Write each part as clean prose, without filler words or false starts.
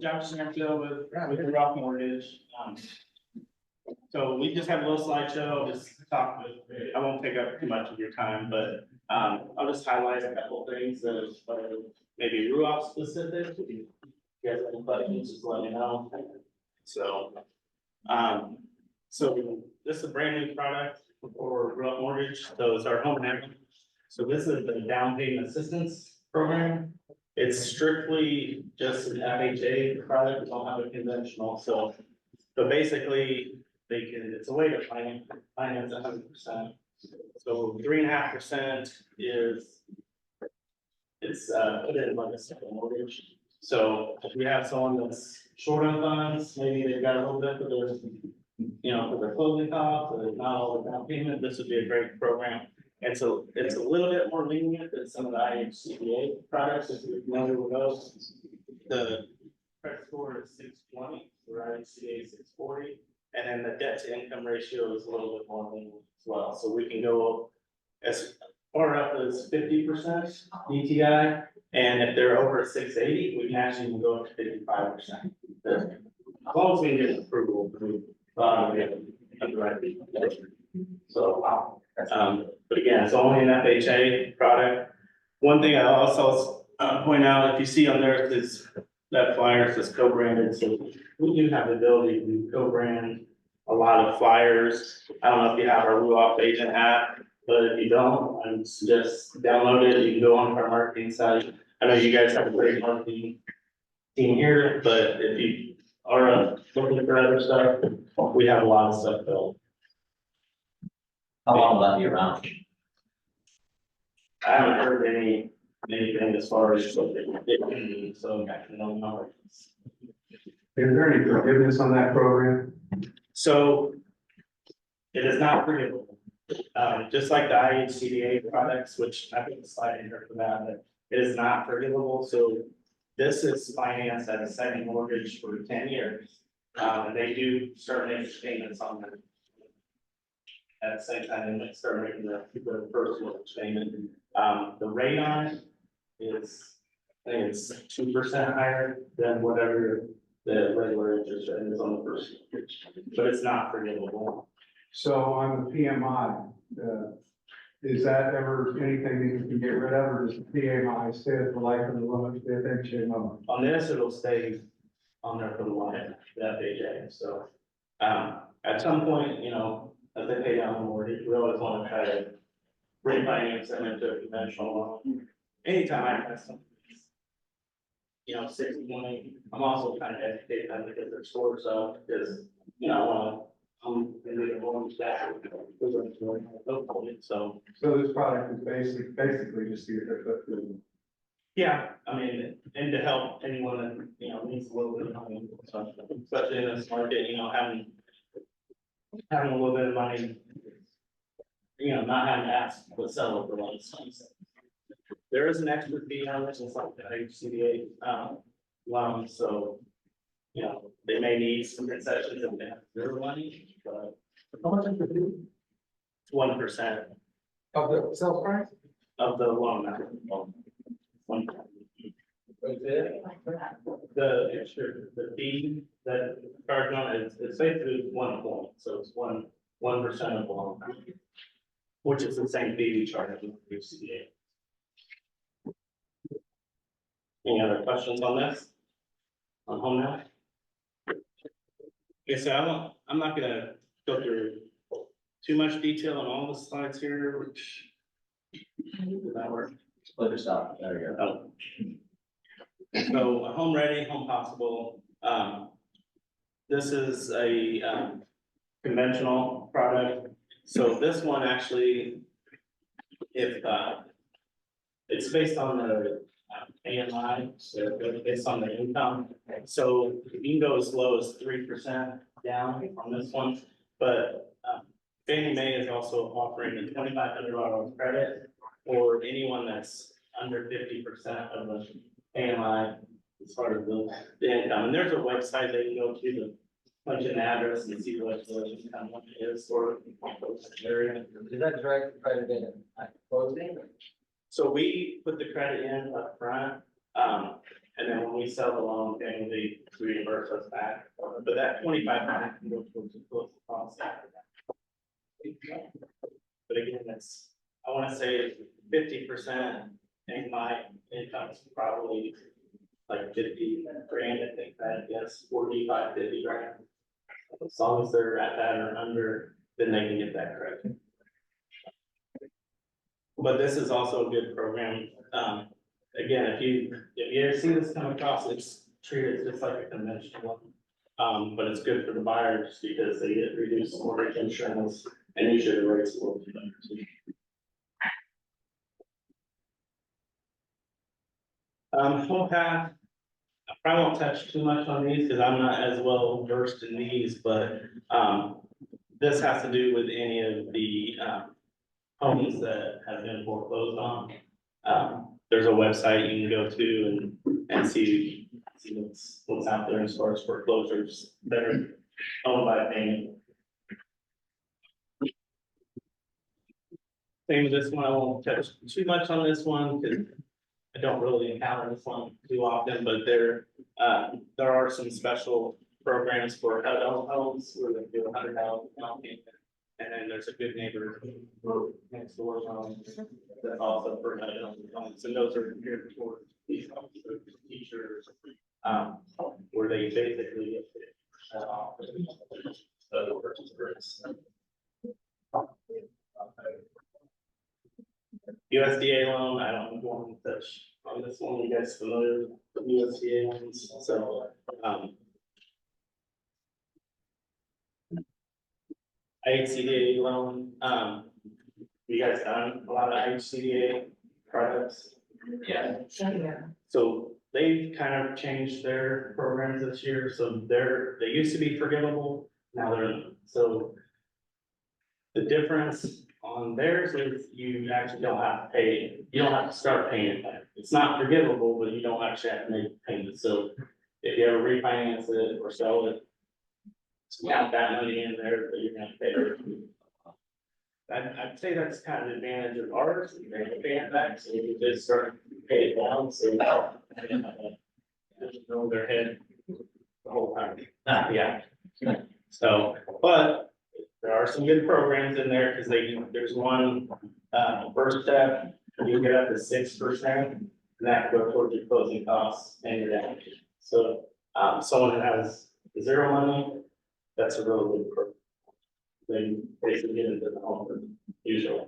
John Stanfield with the Rock Mortgage. So we just have a little slideshow, I'll just talk with, I won't take up too much of your time, but I'll just highlight a couple of things that maybe Ruoff specific. If you guys have any questions, just let me know. So, so this is a brand new product for Ruoff Mortgage, so it's our home equity. So this is the down payment assistance program. It's strictly just an FHA product, we don't have a conventional, so basically, they can, it's a way to finance 100%. So 3.5% is, it's put in like a second mortgage. So if we have someone that's short on funds, maybe they've got a little bit for their, you know, for their closing costs, or not all the down payment, this would be a great program. And so it's a little bit more lenient than some of the IHCBA products, if you're familiar with those. The credit score is 620, for IHCA 640, and then the debt to income ratio is a little bit more lenient as well. So we can go as far up as 50% DTI, and if they're over 680, we can actually go up to 55%. As long as we get approval through underwriting. So, but again, it's only an FHA product. One thing I also point out, if you see on there, is that flyer says co-branded, so we do have the ability to co-brand a lot of flyers. I don't know if you have our Ruoff Agent app, but if you don't, I would suggest download it. You can go on our marketing site. I know you guys have a great marketing team here, but if you are looking for other stuff, we have a lot of stuff built. How long will that be around? I haven't heard anything as far as what it can be, so I can know numbers. Is there any forgiveness on that program? So it is not forgivable. Just like the IHCDA products, which I think the slide in here for that, but it is not forgivable. So this is financed at a second mortgage for 10 years. And they do start making payments on them. At the same time, they start making the first mortgage payment. The rate on it is, I think it's 2% higher than whatever the regular interest rate is on the first mortgage, but it's not forgivable. So on the PMI, is that ever anything that you can get rid of, or does the PMI stay at the life of the loan, the FHA loan? On this, it'll stay on there for the life, that FHA, so, at some point, you know, as they pay down the mortgage, we always want to try to refinance them into a conventional loan. Anytime I have some, you know, 620, I'm also trying to educate them because they're short, so, because, you know, I'm gonna get loans back. So, So this product is basically just to get their foot through. yeah, I mean, and to help anyone that, you know, needs a little bit of money, so, especially in this market, you know, having a little bit of money, you know, not having to ask the seller for loans. There is an extra fee on this, it's like the HCDA, loan, so, you know, they may need some concessions if they have their money, but How much is the fee 1% of the sales price? of the loan amount. 1%. The fee that charged on it is, it's basically 1 point, so it's 1% of the loan amount, which is the same fee we charge with the HCDA. Any other questions on this? On home now? Okay, so I'm not gonna go through too much detail on all the slides here, which. Did that work? Split this up, there you go. Oh. So home ready, home possible, this is a, conventional product. So this one actually, if, it's based on the AMI, so based on the income. So you can go as low as 3% down on this one, but Fannie Mae is also offering a $2,500 credit for anyone that's under 50% of the AMI as far as the income. And there's a website they can go to punch in the address and see what the income is for the area. Is that direct credit in at closing? So we put the credit in up front. And then when we sell the loan, then they reimburse us back, but that 2,500 can go towards the cost after that. But again, that's, I wanna say 50%, and my income's probably like 50 grand, I think that, yes, 45, 50 grand. As long as they're at that or under, then they can get that credit. But this is also a good program. Again, if you ever see this come across, it's treated just like a conventional one. But it's good for the buyers because they get reduced mortgage insurance and usually the rates will be better too. Home path, I probably won't touch too much on these because I'm not as well versed in these, but, this has to do with any of the, homes that have been foreclosed on. There's a website you can go to and see what's out there as far as foreclosures that are owned by a family. Same with this one, I won't touch too much on this one because I don't really encounter this one too often, but there are some special programs for adult homes where they do $100 down payment. And then there's a good neighbor next door, that also for adult homes, and those are geared towards these officers, teachers, where they basically get off. So purchase price. USDA loan, I don't want to touch on this one, you guys familiar with USDA loans, so, IHCDA loan, you guys done a lot of IHCDA products? Yeah. So they've kind of changed their programs this year, so they used to be forgivable, now they're, so. The difference on theirs is you actually don't have to pay, you don't have to start paying it back. It's not forgivable, but you don't actually have to make payments, so if you ever refinance it or sell it. It's not that money in there that you're gonna pay. I'd say that's kind of the advantage of ours, you can pay it back, so you just start to pay it down, so. Just know their head the whole time. Yeah. So, but there are some good programs in there, because there's one, first step, you get up to 6%, and that goes towards your closing costs and your down payment. So, someone that has zero money, that's a really good program. They basically get into the home usually.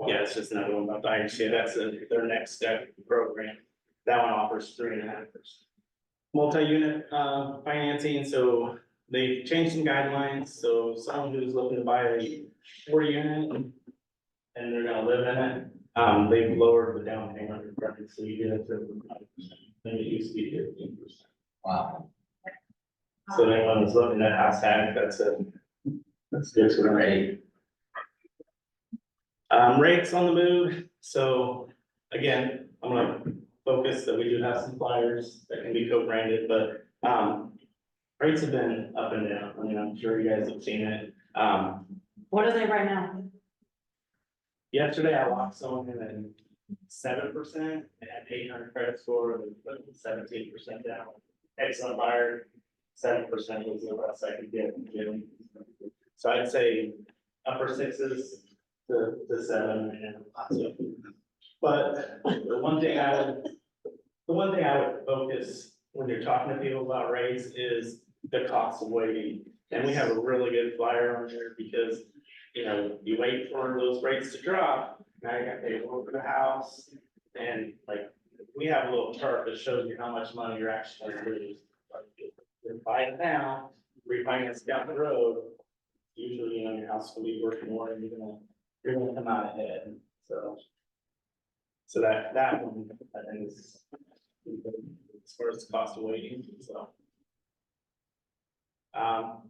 Yeah, it's just another one about the IHCA, that's their next step program. That one offers 3.5%. Multi-unit, financing, so they changed some guidelines, so someone who's looking to buy a 4-unit and they're gonna live in it, they've lowered the down payment requirement, so you get it to 5%, then it used to be 15%. Wow. So anyone who's looking at house tag, that's good to rate. Rates on the move, so again, I'm gonna focus that we do have some flyers that can be co-branded, but, rates have been up and down. I mean, I'm sure you guys have seen it. What are they right now? Yesterday I locked someone in at 7%, they had 800 credit score, they put 17% down. Excellent buyer, 7% was the best I could get. So I'd say upper 6s to 7 and so. But the one thing I would focus when you're talking to people about rates is the cost of waiting. And we have a really good flyer on there because, you know, you wait for those rates to drop, now you got to pay more for the house. And like, we have a little chart that shows you how much money you're actually going to lose. You're buying it now, refinance down the road, usually, you know, your house will be worth more and you're gonna come out ahead, so. So that one, I think is, as far as the cost of waiting, so.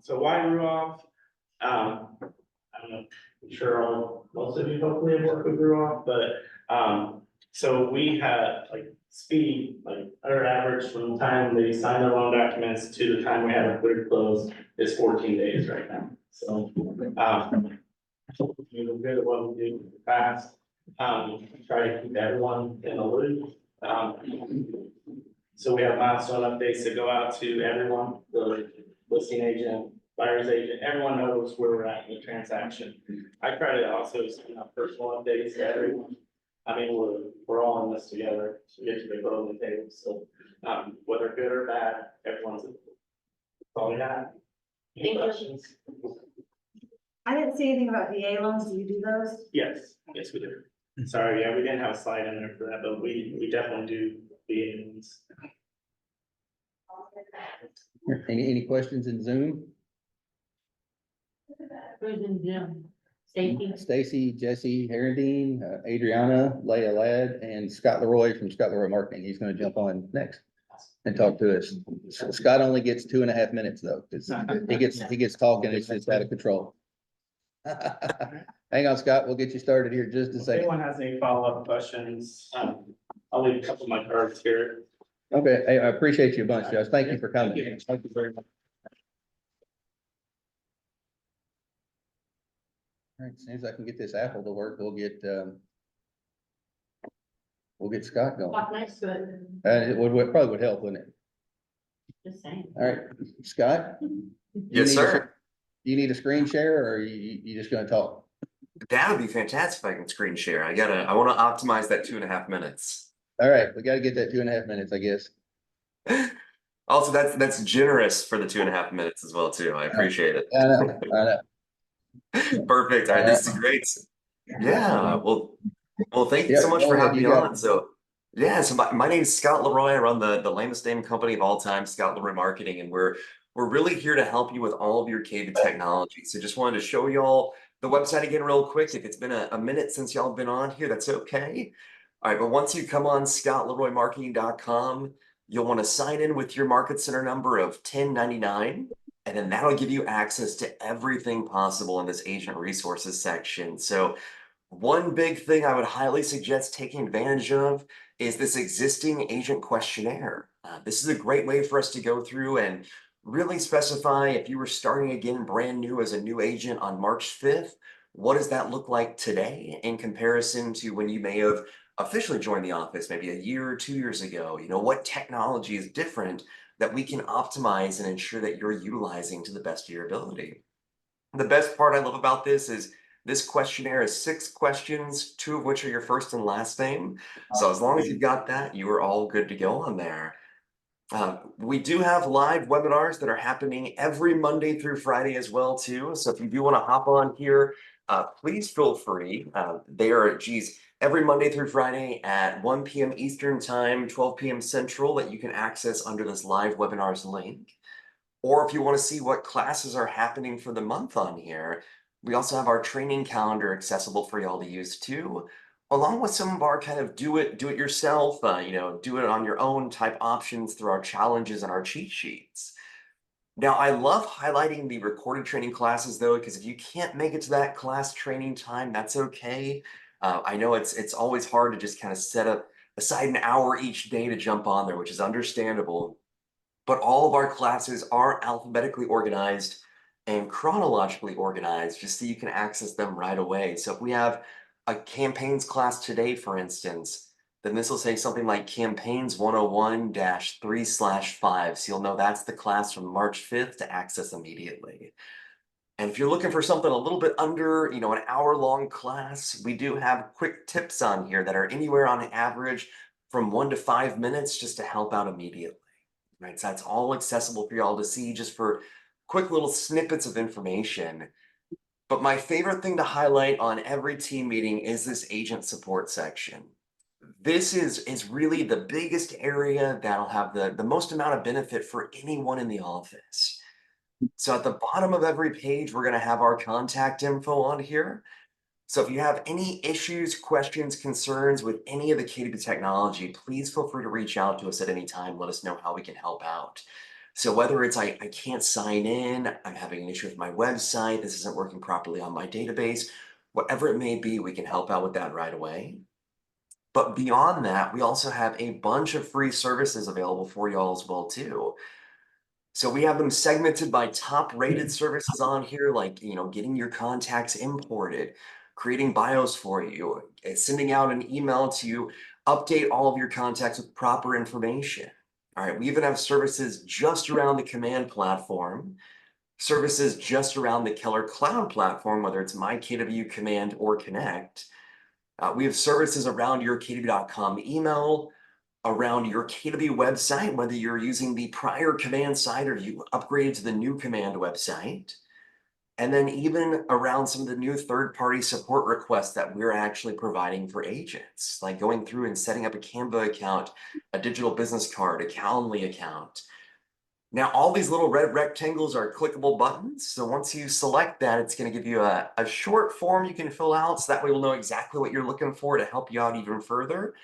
So why Ruoff? I don't know, I'm sure most of you hopefully have worked with Ruoff, but, so we had like speed, like our average from the time they sign their loan documents to the time we have a clear close is 14 days right now, so. We're good at what we do fast. Try to keep everyone in the loop. So we have milestone updates that go out to everyone, the listing agent, buyer's agent, everyone knows where we're at in the transaction. I try to also send out personal updates to everyone. I mean, we're all in this together to get to the golden table, so, whether good or bad, everyone's. That's all we got. Any Thank you. questions? I didn't see anything about VA loans. Do you do those? Yes, yes, we do. Sorry, yeah, we didn't have a slide in there for that, but we definitely do the loans. Any questions in Zoom? Who's in Zoom? Safety? Stacy, Jesse Herendeen, Adriana, Leah Ladd, and Scott Leroy from Scott Leroy Marketing. He's gonna jump on next and talk to us. Scott only gets 2.5 minutes though, because he gets talking, it's just out of control. Hang on, Scott, we'll get you started here in just a If second. anyone has any follow-up questions, I'll leave a couple of my cards here. Okay, hey, I appreciate you a bunch, Josh. Thank you for coming. Thank you very much. All right, as soon as I can get this Apple to work, we'll get Scott going. Walk next to it, It would probably would help, wouldn't it? just saying. All right, Scott? Yes, sir. Do you need a screen share or you just gonna talk? That would be fantastic if I can screen share. I want to optimize that 2.5 minutes. All right, we gotta get that 2.5 minutes, I guess. Also, that's generous for the 2.5 minutes as well, too. I appreciate it. I know, I know. Perfect. All right, this is great. Yeah, well, thank you so Yeah, much go for ahead, having you me got on. it. So, yeah, so my name is Scott Leroy. I run the lamest name company of all time, Scott Leroy Marketing, and we're really here to help you with all of your cable technology. So just wanted to show y'all the website again real quick. If it's been a minute since y'all been on here, that's okay. All right, but once you come on scottleroymarketing.com, you'll want to sign in with your Market Center number of 1099, and then that'll give you access to everything possible in this agent resources section. So one big thing I would highly suggest taking advantage of is this existing agent questionnaire. This is a great way for us to go through and really specify if you were starting again brand new as a new agent on March 5th, what does that look like today in comparison to when you may have officially joined the office maybe a year or 2 years ago? You know, what technology is different that we can optimize and ensure that you're utilizing to the best of your ability. The best part I love about this is this questionnaire is 6 questions, 2 of which are your first and last name. So as long as you've got that, you are all good to go on there. We do have live webinars that are happening every Monday through Friday as well, too. So if you do want to hop on here, please feel free. They are, every Monday through Friday at 1 p.m. Eastern Time, 12 p.m. Central, that you can access under this live webinars link. Or if you want to see what classes are happening for the month on here, we also have our training calendar accessible for y'all to use too, along with some of our kind of do it yourself, do it on your own type options through our challenges and our cheat sheets. Now, I love highlighting the recorded training classes though, because if you can't make it to that class training time, that's okay. I know it's always hard to just kind of set aside an hour each day to jump on there, which is understandable. But all of our classes are alphabetically organized and chronologically organized just so you can access them right away. So if we have a campaigns class today, for instance, then this will say something like campaigns 101-3/5. So you'll know that's the class from March 5th to access immediately. And if you're looking for something a little bit under, an hour-long class, we do have quick tips on here that are anywhere on average from 1 to 5 minutes just to help out immediately. Right, so that's all accessible for y'all to see just for quick little snippets of information. But my favorite thing to highlight on every team meeting is this agent support section. This is really the biggest area that'll have the most amount of benefit for anyone in the office. So at the bottom of every page, we're going to have our contact info on here. So if you have any issues, questions, concerns with any of the KDB technology, please feel free to reach out to us at any time. Let us know how we can help out. So whether it's I can't sign in, I'm having an issue with my website, this isn't working properly on my database, whatever it may be, we can help out with that right away. But beyond that, we also have a bunch of free services available for y'all as well too. So we have them segmented by top rated services on here, like, getting your contacts imported, creating bios for you, sending out an email to update all of your contacts with proper information. All right, we even have services just around the command platform, services just around the Keller Cloud platform, whether it's My KW Command or Connect. We have services around your KW.com email, around your KW website, whether you're using the prior command site or you upgraded to the new command website. And then even around some of the new third-party support requests that we're actually providing for agents, like going through and setting up a Canva account, a digital business card, a Calendly account. Now, all these little red rectangles are clickable buttons. So once you select that, it's going to give you a short form you can fill out. So that way we'll know exactly what you're looking for to help you out even further.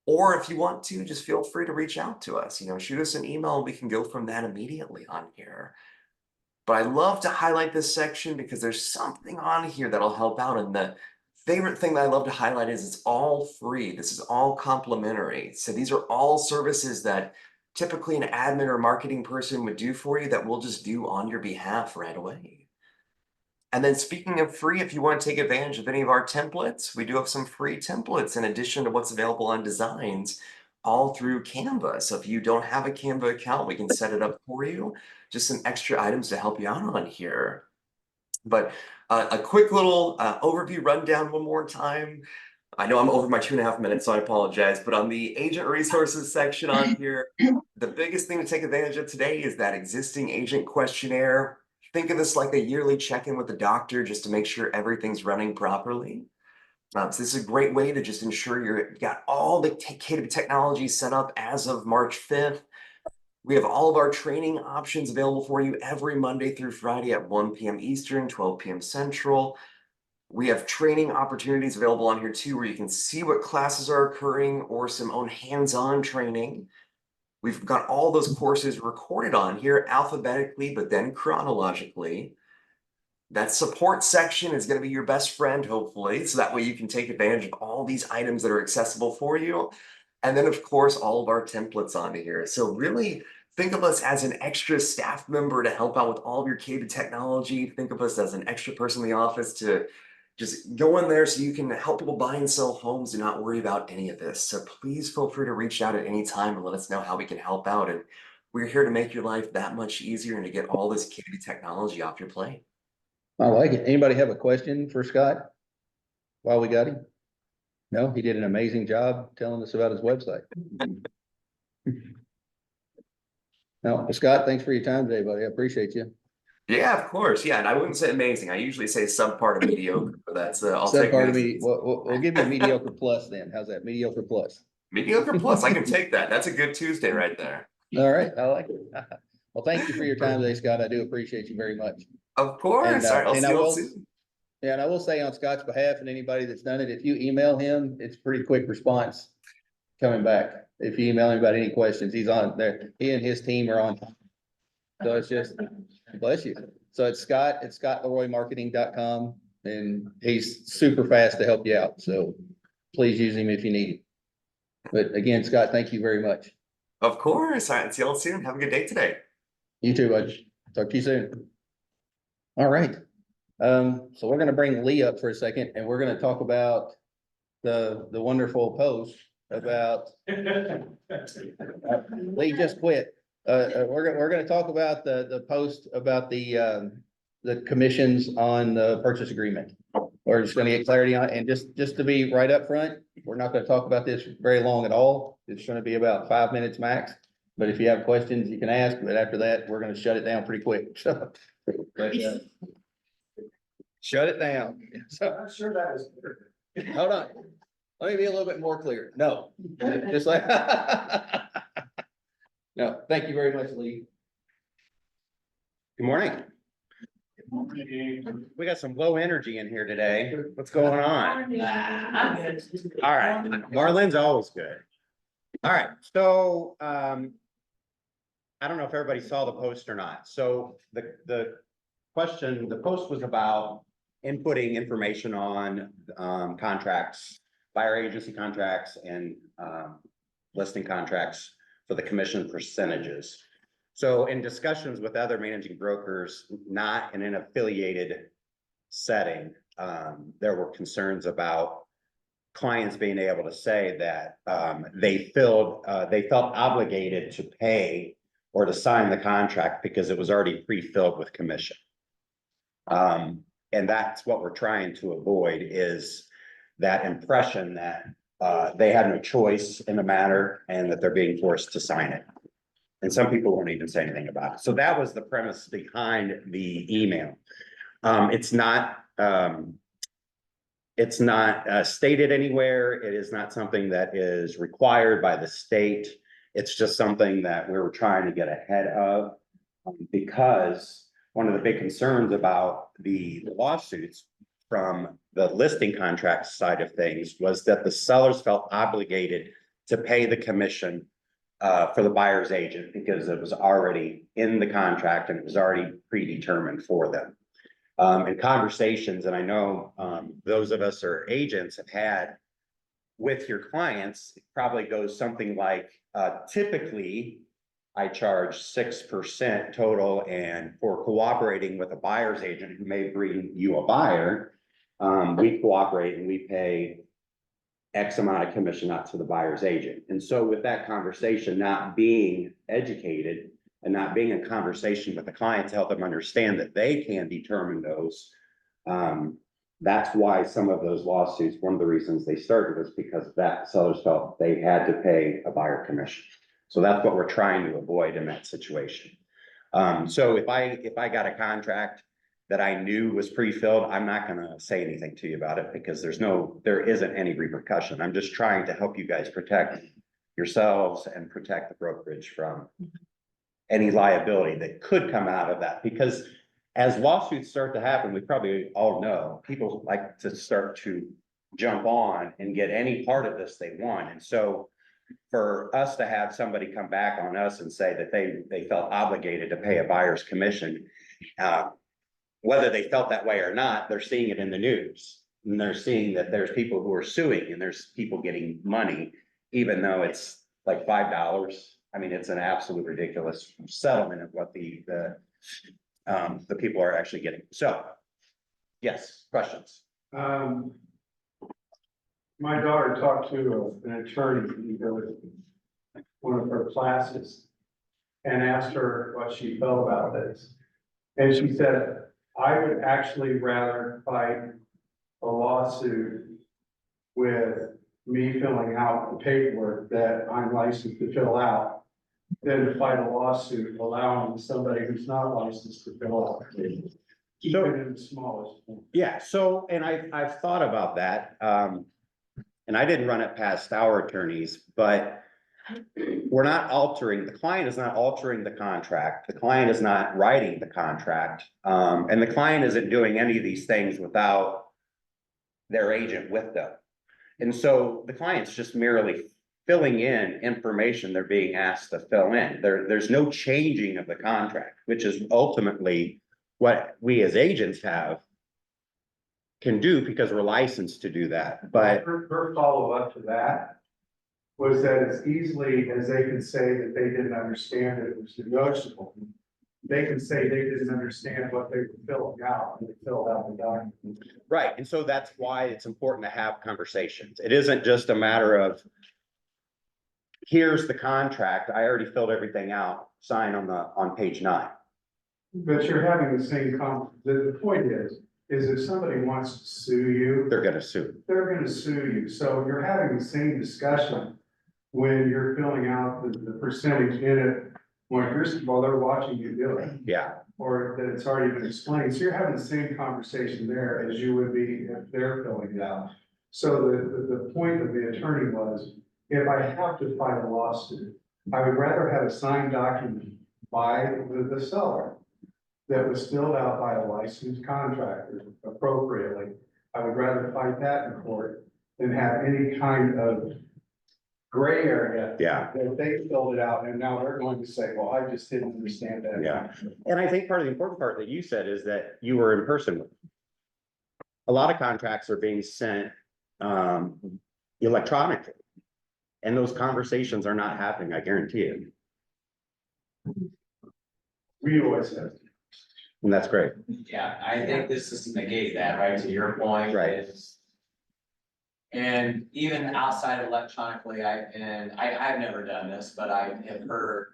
Or if you want to, just feel free to reach out to us. Shoot us an email and we can go from that immediately on here. But I love to highlight this section because there's something on here that'll help out. And the favorite thing that I love to highlight is it's all free. This is all complimentary. So these are all services that typically an admin or marketing person would do for you that we'll just do on your behalf right away. And then speaking of free, if you want to take advantage of any of our templates, we do have some free templates in addition to what's available on designs all through Canva. So if you don't have a Canva account, we can set it up for you. Just some extra items to help you out on here. But a quick little overview rundown one more time. I know I'm over my 2.5 minutes, so I apologize. But on the agent resources section on here, the biggest thing to take advantage of today is that existing agent questionnaire. Think of this like a yearly check-in with the doctor just to make sure everything's running properly. So this is a great way to just ensure you got all the KW technology set up as of March 5th. We have all of our training options available for you every Monday through Friday at 1 p.m. Eastern, 12 p.m. Central. We have training opportunities available on here too, where you can see what classes are occurring or some own hands-on training. We've got all those courses recorded on here alphabetically, but then chronologically. That support section is going to be your best friend, hopefully, so that way you can take advantage of all these items that are accessible for you. And then, of course, all of our templates on here. So really think of us as an extra staff member to help out with all of your KW technology. Think of us as an extra person in the office to just go in there so you can help people buy and sell homes and not worry about any of this. So please feel free to reach out at any time and let us know how we can help out. And we're here to make your life that much easier and to get all this KW technology off your plate. I like it. Anybody have a question for Scott while we got him? No, he did an amazing job telling us about his website. No, Scott, thanks for your time today, buddy. I appreciate you. Yeah, of course. Yeah, and I wouldn't say amazing. I usually say subpar to mediocre, but that's I'll take Part of amazing. me. We'll give you a mediocre plus then. How's that? Mediocre plus. Mediocre plus. I can take that. That's a good Tuesday right there. All right, I like it. Well, thank you for your time today, Scott. I do appreciate you very much. Of course. All right, I'll see you all soon. Yeah, and I will say on Scott's behalf and anybody that's done it, if you email him, it's pretty quick response coming back. If you email him about any questions, he's on there. He and his team are on. So it's just, bless you. So it's scottleroymarketing.com and he's super fast to help you out. So please use him if you need him. But again, Scott, thank you very much. Of course. All right, see you all soon. Have a good day today. You too, bud. Talk to you soon. All right. So we're gonna bring Lee up for a second and we're gonna talk about the wonderful post about Lee just quit. We're gonna talk about the post about the commissions on the purchase agreement. We're just gonna get clarity on it, and just to be right up front, we're not gonna talk about this very long at all. It's gonna be about 5 minutes max. But if you have questions, you can ask, but after that, we're gonna shut it down pretty quick. So, shut it down. So, I'm sure that was clear. hold on. Let me be a little bit more clear. No, just like. No, thank you very much, Lee. Good morning. We got some low energy in here today. What's going on? I'm good. All right, Marlene's always good. All right, so I don't know if everybody saw the post or not. So the post was about inputting information on contracts, buyer agency contracts and listing contracts for the commission percentages. So in discussions with other managing brokers, not in an affiliated setting, there were concerns about clients being able to say that, they felt obligated to pay or to sign the contract because it was already pre-filled with commission. And that's what we're trying to avoid, is that impression that, they had no choice in the matter and that they're being forced to sign it. And some people won't even say anything about it. So that was the premise behind the email. It's not stated anywhere. It is not something that is required by the state. It's just something that we were trying to get ahead of, because one of the big concerns about the lawsuits from the listing contract side of things was that the sellers felt obligated to pay the commission for the buyer's agent because it was already in the contract and it was already predetermined for them. And conversations, and I know those of us who are agents have had with your clients, it probably goes something like, typically I charge 6% total, and for cooperating with a buyer's agent who may bring you a buyer, we cooperate and we pay X amount of commission out to the buyer's agent. And so with that conversation not being educated and not being in conversation with the client to help them understand that they can determine those, that's why some of those lawsuits, one of the reasons they started was because that sellers felt they had to pay a buyer commission. So that's what we're trying to avoid in that situation. So if I got a contract that I knew was pre-filled, I'm not gonna say anything to you about it because there isn't any repercussion. I'm just trying to help you guys protect yourselves and protect the brokerage from any liability that could come out of that. Because as lawsuits start to happen, we probably all know, people like to start to jump on and get any part of this they want. And so for us to have somebody come back on us and say that they felt obligated to pay a buyer's commission, whether they felt that way or not, they're seeing it in the news. And they're seeing that there's people who are suing and there's people getting money, even though it's like $5. I mean, it's an absolute ridiculous settlement of what the people are actually getting. So, yes, questions? My daughter talked to an attorney who goes to one of her classes and asked her what she felt about this. And she said, I would actually rather fight a lawsuit with me filling out the paperwork that I'm licensed to fill out than to fight a lawsuit allowing somebody who's not licensed to fill out. Keep it in the smallest form. Yeah, so, and I've thought about that. And I didn't run it past our attorneys, but we're not altering, the client is not altering the contract. The client is not writing the contract. And the client isn't doing any of these things without their agent with them. And so the client's just merely filling in information they're being asked to fill in. There's no changing of the contract, which is ultimately what we as agents can do because we're licensed to do that. But Her follow-up to that was that as easily as they can say that they didn't understand it was negotiable, they can say they didn't understand what they were filling out when they filled out the document. right, and so that's why it's important to have conversations. It isn't just a matter of, here's the contract, I already filled everything out, sign on page 9. But you're having the same the point is if somebody wants to sue you, They're gonna sue. they're gonna sue you. So you're having the same discussion when you're filling out the percentage in it, while they're watching you do it, Yeah, or that it's already been explained. So you're having the same conversation there as you would be if they're filling it out. So the point of the attorney was, if I have to fight a lawsuit, I would rather have a signed document by the seller that was filled out by a licensed contractor appropriately. I would rather fight that in court than have any kind of gray area. yeah, That they filled it out and now they're going to say, well, I just didn't understand that. yeah. And I think part of the important part that you said is that you were in person with them. A lot of contracts are being sent electronically. And those conversations are not happening, I guarantee you. We always have. And that's great. Yeah, I think this is to negate that, right, to your point. Right. is- And even outside of electronically, I've never done this, but I have heard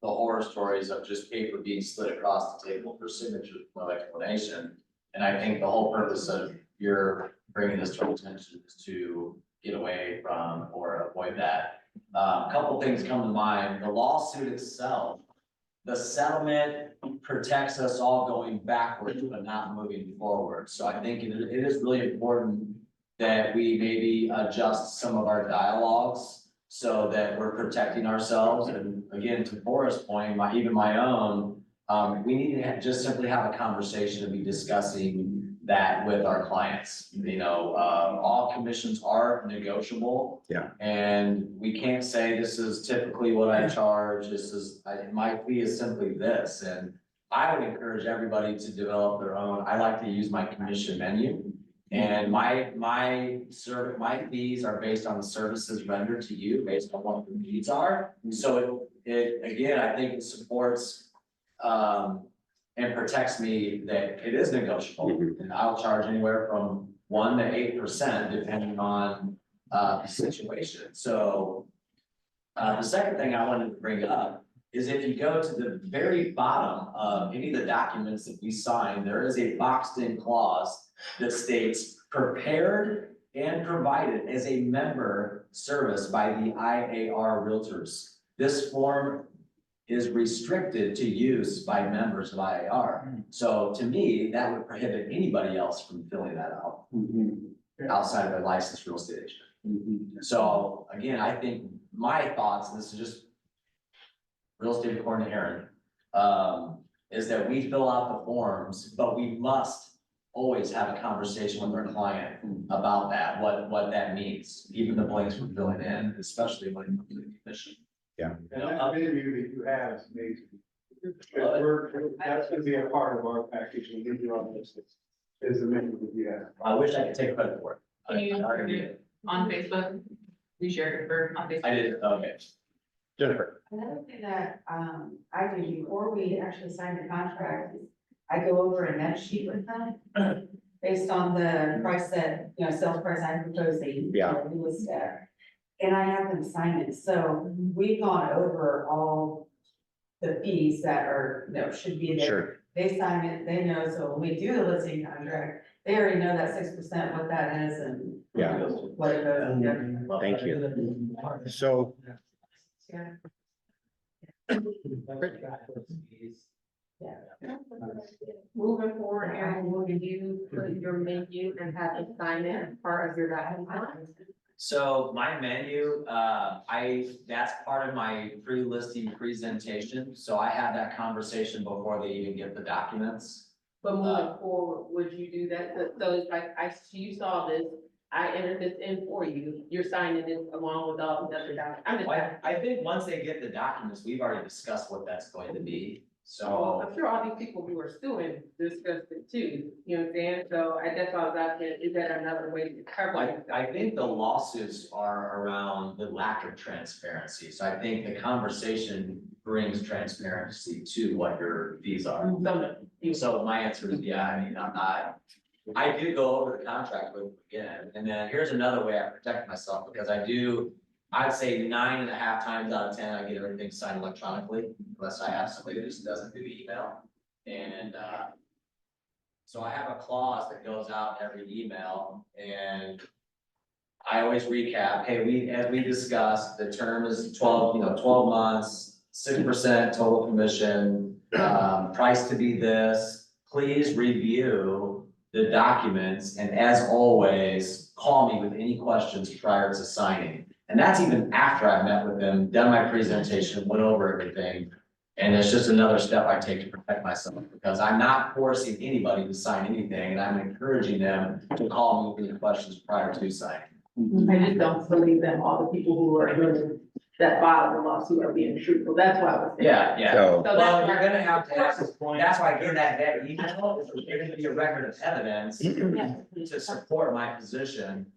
the horror stories of just paper being slid across the table for signature, with no explanation. And I think the whole purpose of your bringing this to our attention is to get away from or avoid that. A couple things come to mind, the lawsuit itself, the settlement protects us all going backwards, but not moving forward. So I think it is really important that we maybe adjust some of our dialogues so that we're protecting ourselves. And again, to Boris' point, even my own, we need to just simply have a conversation and be discussing that with our clients. You know, all commissions are negotiable. Yeah. And we can't say this is typically what I charge, my fee is simply this. And I would encourage everybody to develop their own, I like to use my commission menu. And my fees are based on the services rendered to you, based on what the needs are. So it again, I think it supports, and protects me that it is negotiable. And I'll charge anywhere from 1% to 8% depending on, the situation. So, the second thing I wanted to bring up is if you go to the very bottom of any of the documents that we sign, there is a boxed in clause that states prepared and provided as a member service by the IAR Realtors. This form is restricted to use by members of IAR. So to me, that would prohibit anybody else from filling that out outside of a licensed real estate agent. So again, I think my thoughts, and this is just real estate according to Aaron, is that we fill out the forms, but we must always have a conversation with our client about that, what that means, even the blanks we're filling in, especially when it comes to the commission. And that menu that you have is amazing. That's gonna be a part of our package and we do all this, is the menu that you have. I wish I could take credit for it. Can you- I already did. On Facebook, we shared it for on Facebook. I did, okay. Jennifer, Another thing that, I do before we actually sign the contract, is I go over a net sheet with them. Based on the price that, sales price I'm proposing. Yeah. We list there. And I have them sign it, so we've gone over all the fees that are, should be there. sure. They sign it, they know, so when we do the listing contract, they already know that 6%, what that is and. Yeah. What it goes, yeah. Thank you. So, Yeah. Moving forward, Aaron, will you put your menu and have it sign it as part of your document? So my menu, that's part of my pre-listing presentation, so I have that conversation before they even get the documents. But moving forward, would you do that? So it's like, you saw this, I entered this in for you, you're signing this along with all the other documents. I'm just. I think once they get the documents, we've already discussed what that's going to be, So so. I'm sure all these people who are suing discussed it too, you know what I'm saying? So that's why I was asking, is that another way to cover it? I think the lawsuits are around the lack of transparency, so I think the conversation brings transparency to what your fees are. So my answer is, yeah, I mean, I do go over the contract with them again, and then here's another way I protect myself, because I'd say 9.5 times out of 10, I get everything signed electronically, unless I have somebody that just doesn't do the email. And, so I have a clause that goes out in every email, and I always recap, hey, as we discussed, the term is 12 months, 6% total commission, price to be this, please review the documents, and as always, call me with any questions prior to signing. And that's even after I've met with them, done my presentation, went over everything. And it's just another step I take to protect myself, because I'm not forcing anybody to sign anything, and I'm encouraging them to call me with any questions prior to signing. I just don't believe that all the people who are doing that filed the lawsuit are being truthful, that's why I was saying. Yeah. So, So Well, that's you're why. gonna have to have, that's why I gave that email, is there's gonna be a record of evidence to support my position.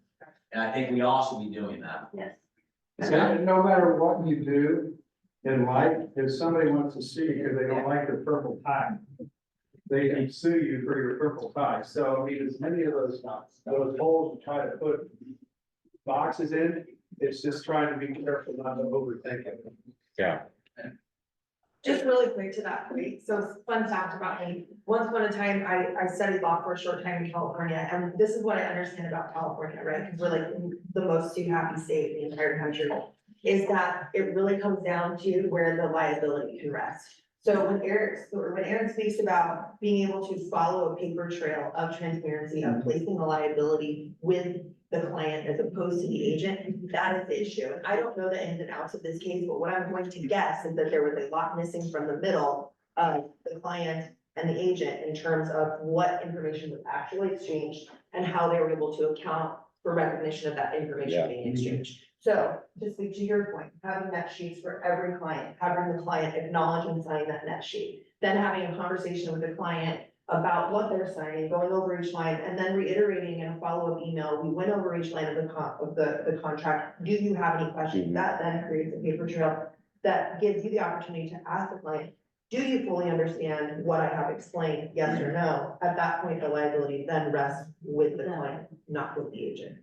And I think we all should be doing that. Yes. And no matter what you do in life, if somebody wants to see you because they don't like the purple tie, they can sue you for your purple tie. So I mean, as many of those holes to try to put boxes in, it's just trying to be careful not to overthink it. Yeah. Just really quick to that point, so fun fact about me, once upon a time, I studied law for a short time in California, and this is what I understand about California, right? Because we're like the most sue happy state in the entire country, is that it really comes down to where the liability can rest. So when Aaron speaks about being able to follow a paper trail of transparency, of placing the liability with the client as opposed to the agent, that is the issue. And I don't know the ins and outs of this case, but what I'm going to guess is that there was a lot missing from the middle of the client and the agent in terms of what information was actually exchanged and how they were able to account for recognition of that information being exchanged. So to speak to your point, having net sheets for every client, having the client acknowledge and sign that net sheet, then having a conversation with the client about what they're signing, going over each line, and then reiterating in a follow-up email, we went over each line of the contract. Do you have any questions? That then creates a paper trail that gives you the opportunity to ask the client, do you fully understand what I have explained? Yes or no? At that point, the liability then rests with the client, not with the agent.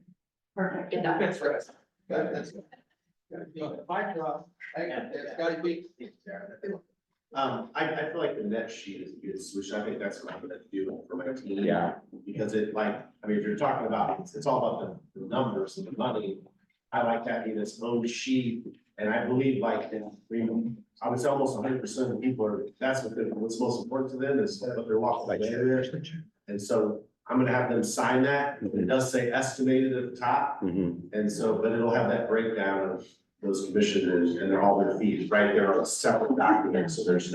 Perfect. If that makes sense. I feel like the net sheet is a good solution. I think that's what I'm gonna do for my team. Yeah. Because it like, I mean, if you're talking about, it's all about the numbers and the money. I like that being its own sheet, and I believe like, I would say almost 100% of people are, that's what's most important to them is what they're walking away with. And so I'm gonna have them sign that. It does say estimated at the top. And so, but it'll have that breakdown of those commissioners and all their fees right there on a separate document, so there's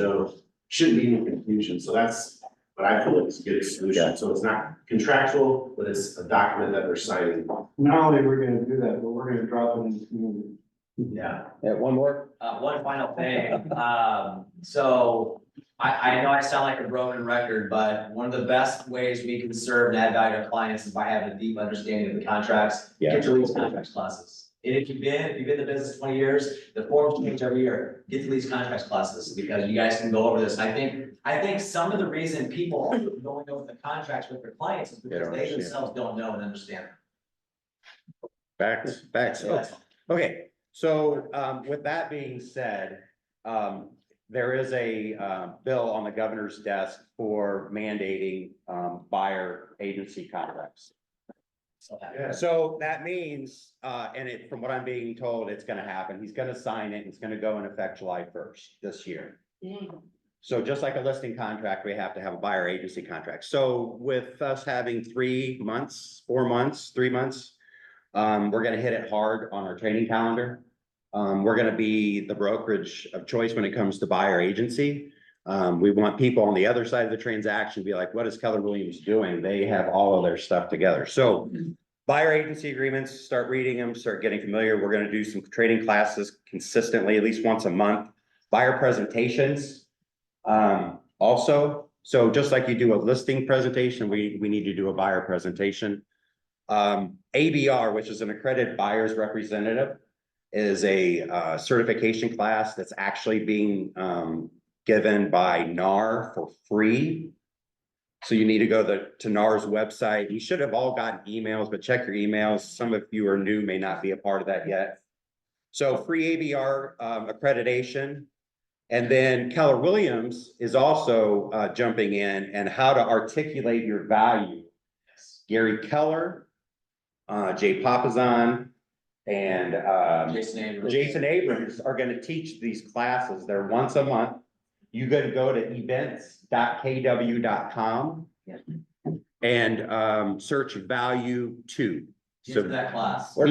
shouldn't be any confusion, so that's what I feel is a good solution, so it's not contractual, but it's a document that they're signing. Not only we're gonna do that, but we're gonna drop it in the community. Yeah. Yeah, one more. One final thing, so I know I sound like a broken record, but one of the best ways we can serve and add value to our clients is by having a deep understanding of the contracts. Yeah. Get to these contracts classes. And if you've been in the business 20 years, the forms change every year. Get to these contracts classes because you guys can go over this. I think some of the reason people are going over the contracts with their clients is because they themselves don't know and understand. Facts. Yes. Okay, so with that being said, there is a bill on the governor's desk for mandating buyer agency contracts. So that means, and from what I'm being told, it's gonna happen. He's gonna sign it. It's gonna go in effect July 1st this year. So just like a listing contract, we have to have a buyer agency contract. So with us having 3 months, 3 months, we're gonna hit it hard on our training calendar. We're gonna be the brokerage of choice when it comes to buyer agency. We want people on the other side of the transaction to be like, what is Keller Williams doing? They have all of their stuff together. So buyer agency agreements, start reading them, start getting familiar. We're gonna do some training classes consistently, at least once a month. Buyer presentations, also. So just like you do a listing presentation, we need to do a buyer presentation. ABR, which is an accredited buyer's representative, is a certification class that's actually being given by NAR for free. So you need to go to NAR's website. You should have all gotten emails, but check your emails. Some of you are new, may not be a part of that yet. So free ABR accreditation. And then Keller Williams is also jumping in and how to articulate your value. Gary Keller, Jay Papazan, and Jason Abrams are going to teach these classes. They're once a month. You got to go to events.kw.com and search value 2. So that class. We're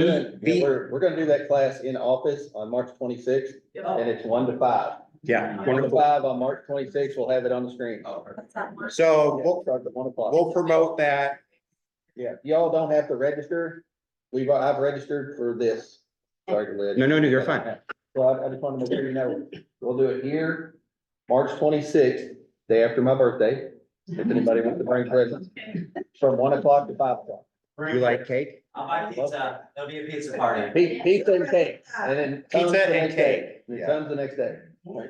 gonna do that class in office on March 26th, and it's 1 to 5. Yeah. 1 to 5 on March 26th. We'll have it on the screen. So Starts at 1 o'clock. we'll promote that. Yeah, y'all don't have to register. I've registered for this. Sorry to let. No, you're fine. Well, I just want to make sure you know, we'll do it here, March 26th, day after my birthday. If anybody wants to bring presents, from 1 o'clock to 5 o'clock. You like cake? I'll buy pizza. There'll be a pizza party. Pizza and cake, and then. Pizza and cake. It comes the next day.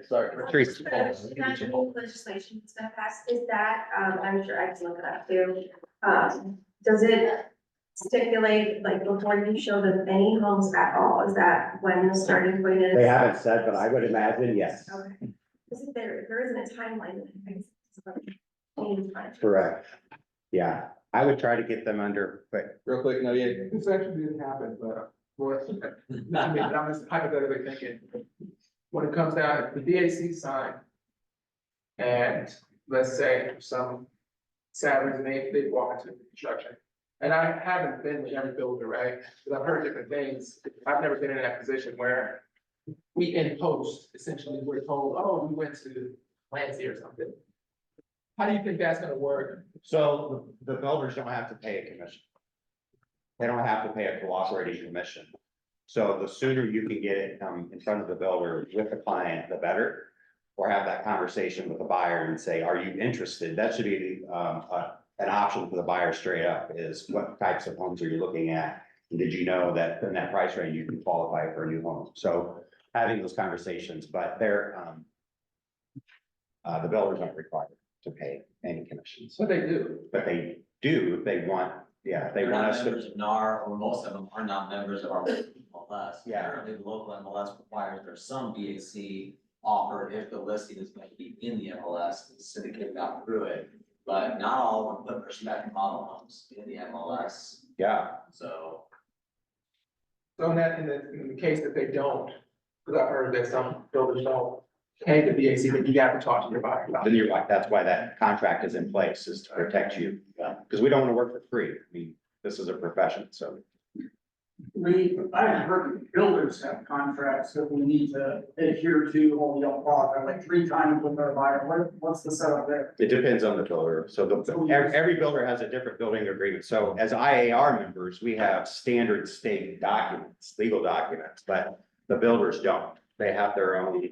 Sorry. Teresa. That new legislation that's gonna pass, is that, I'm sure I can look it up too. Does it stipulate, like, before you show them any homes at all, is that when the starting point is? They haven't said, but I would imagine, yes. Okay. Isn't there isn't a timeline. Correct. Yeah, I would try to get them under, but Real quick, no, yeah. This actually didn't happen, but, I'm just hypothetically thinking, when it comes down, if the BAC sign. And let's say for some sad reason, they walk into construction. And I haven't been with every builder, right? Because I've heard different things. I've never been in that position where we in post, essentially, we're told, oh, we went to Lansing or something. How do you think that's gonna work? so the builders don't have to pay a commission. They don't have to pay a cooperating commission. So the sooner you can get it in front of the builder with the client, the better. Or have that conversation with the buyer and say, are you interested? That should be an option for the buyer straight up is what types of homes are you looking at? And did you know that in that price range, you can qualify for a new home? So having those conversations, but they're the builders aren't required to pay any commissions, What they do? but they do if they want, yeah, they They're want not us to. members of NAR, or most of them are not members of our local MLS. Yeah. Currently, the local MLS requires there's some BAC offer if the listing is going to be in the MLS, the syndicate got through it. But not all of them put their spec model homes in the MLS, Yeah, so. So in that, in the case that they don't, because I've heard that some builders don't pay the BAC, but you have to talk to your buyer about then it. you're like, that's why that contract is in place, is to protect you. Because we don't want to work for free. I mean, this is a profession, so. I haven't heard that builders have contracts that we need to adhere to, or we don't qualify, like 3 times with our buyer, what's the setup there? It depends on the builder. So every builder has a different building agreement. So as IAR members, we have standard state documents, legal documents, but the builders don't. They have their own.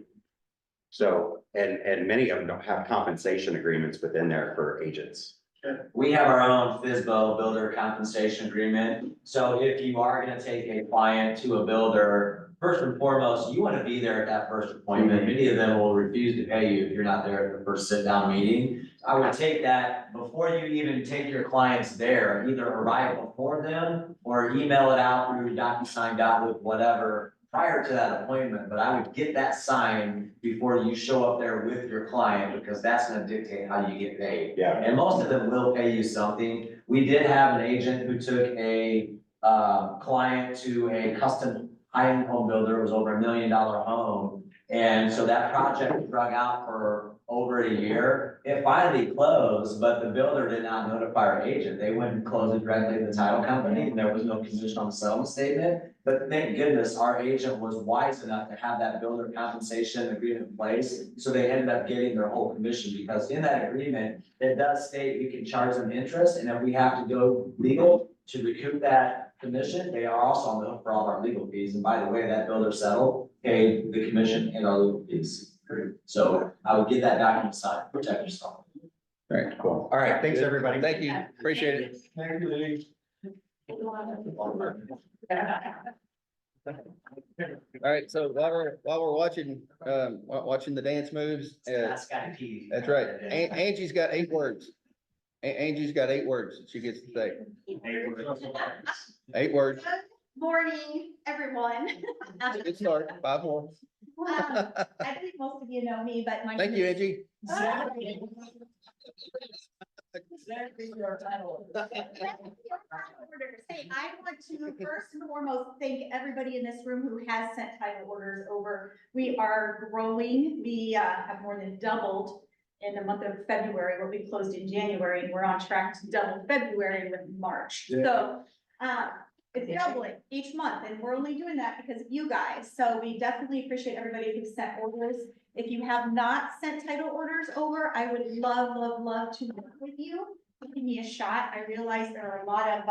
So, and many of them don't have compensation agreements within there for agents. We have our own FISBO builder compensation agreement. So if you are gonna take a client to a builder, first and foremost, you wanna be there at that first appointment. Many of them will refuse to pay you if you're not there at the first sit-down meeting. I would take that before you even take your clients there, either arrive before them or email it out through DocuSign, Outlook, whatever, prior to that appointment, but I would get that signed before you show up there with your client, because that's gonna dictate how you get paid. Yeah. And most of them will pay you something. We did have an agent who took a client to a custom high-end home builder. It was over $1 million home. And so that project drug out for over a year. It finally closed, but the builder did not notify our agent. They went and closed it directly to the title company, and there was no commission on the settlement statement. But thank goodness our agent was wise enough to have that builder compensation agreement in place. So they ended up getting their whole commission, because in that agreement, it does state we can charge them interest, and if we have to go legal to recoup that commission, they are also on the hook for all our legal fees. And by the way, that builder settled, paid the commission and our legal fees. So I would get that document signed, protect yourself. Right, cool. All right, thanks, everybody. Thank you, appreciate it. Thank you, Lee. All right, so while we're watching, watching the dance moves, That's got key. that's right. Angie's got 8 words. Angie's got 8 words that she gets to say. 8 words. Morning, everyone. Good start, 5 more. I think most of you know me, but my. Thank you, Angie. Hey, I want to first and foremost thank everybody in this room who has sent title orders over. We are growing. We have more than doubled in the month of February, what we closed in January, and we're on track to double February with March. So it's doubling each month, and we're only doing that because of you guys. So we definitely appreciate everybody who sent orders. If you have not sent title orders over, I would love, love, love to work with you. Give me a shot. I realize there are a lot of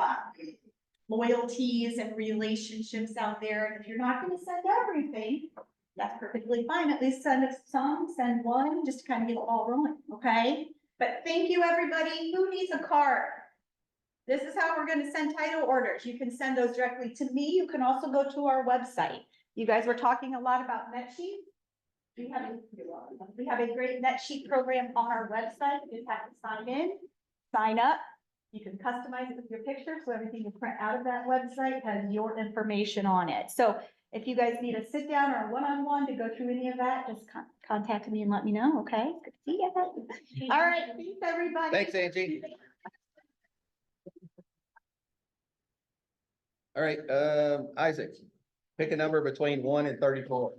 loyalties and relationships out there. And if you're not going to send everything, that's perfectly fine. At least send some, send one, just to kind of get it all rolling, okay? But thank you, everybody. Who needs a card? This is how we're going to send title orders. You can send those directly to me. You can also go to our website. You guys were talking a lot about net sheet. We have a great net sheet program on our website. You just have to sign in, sign up. You can customize it with your picture, so everything you print out of that website has your information on it. So if you guys need a sit down or a one-on-one to go through any of that, just contact me and let me know, okay? Good to see you. All right, thanks, everybody. Thanks, Angie. All right, Isaac, pick a number between 1 and 34.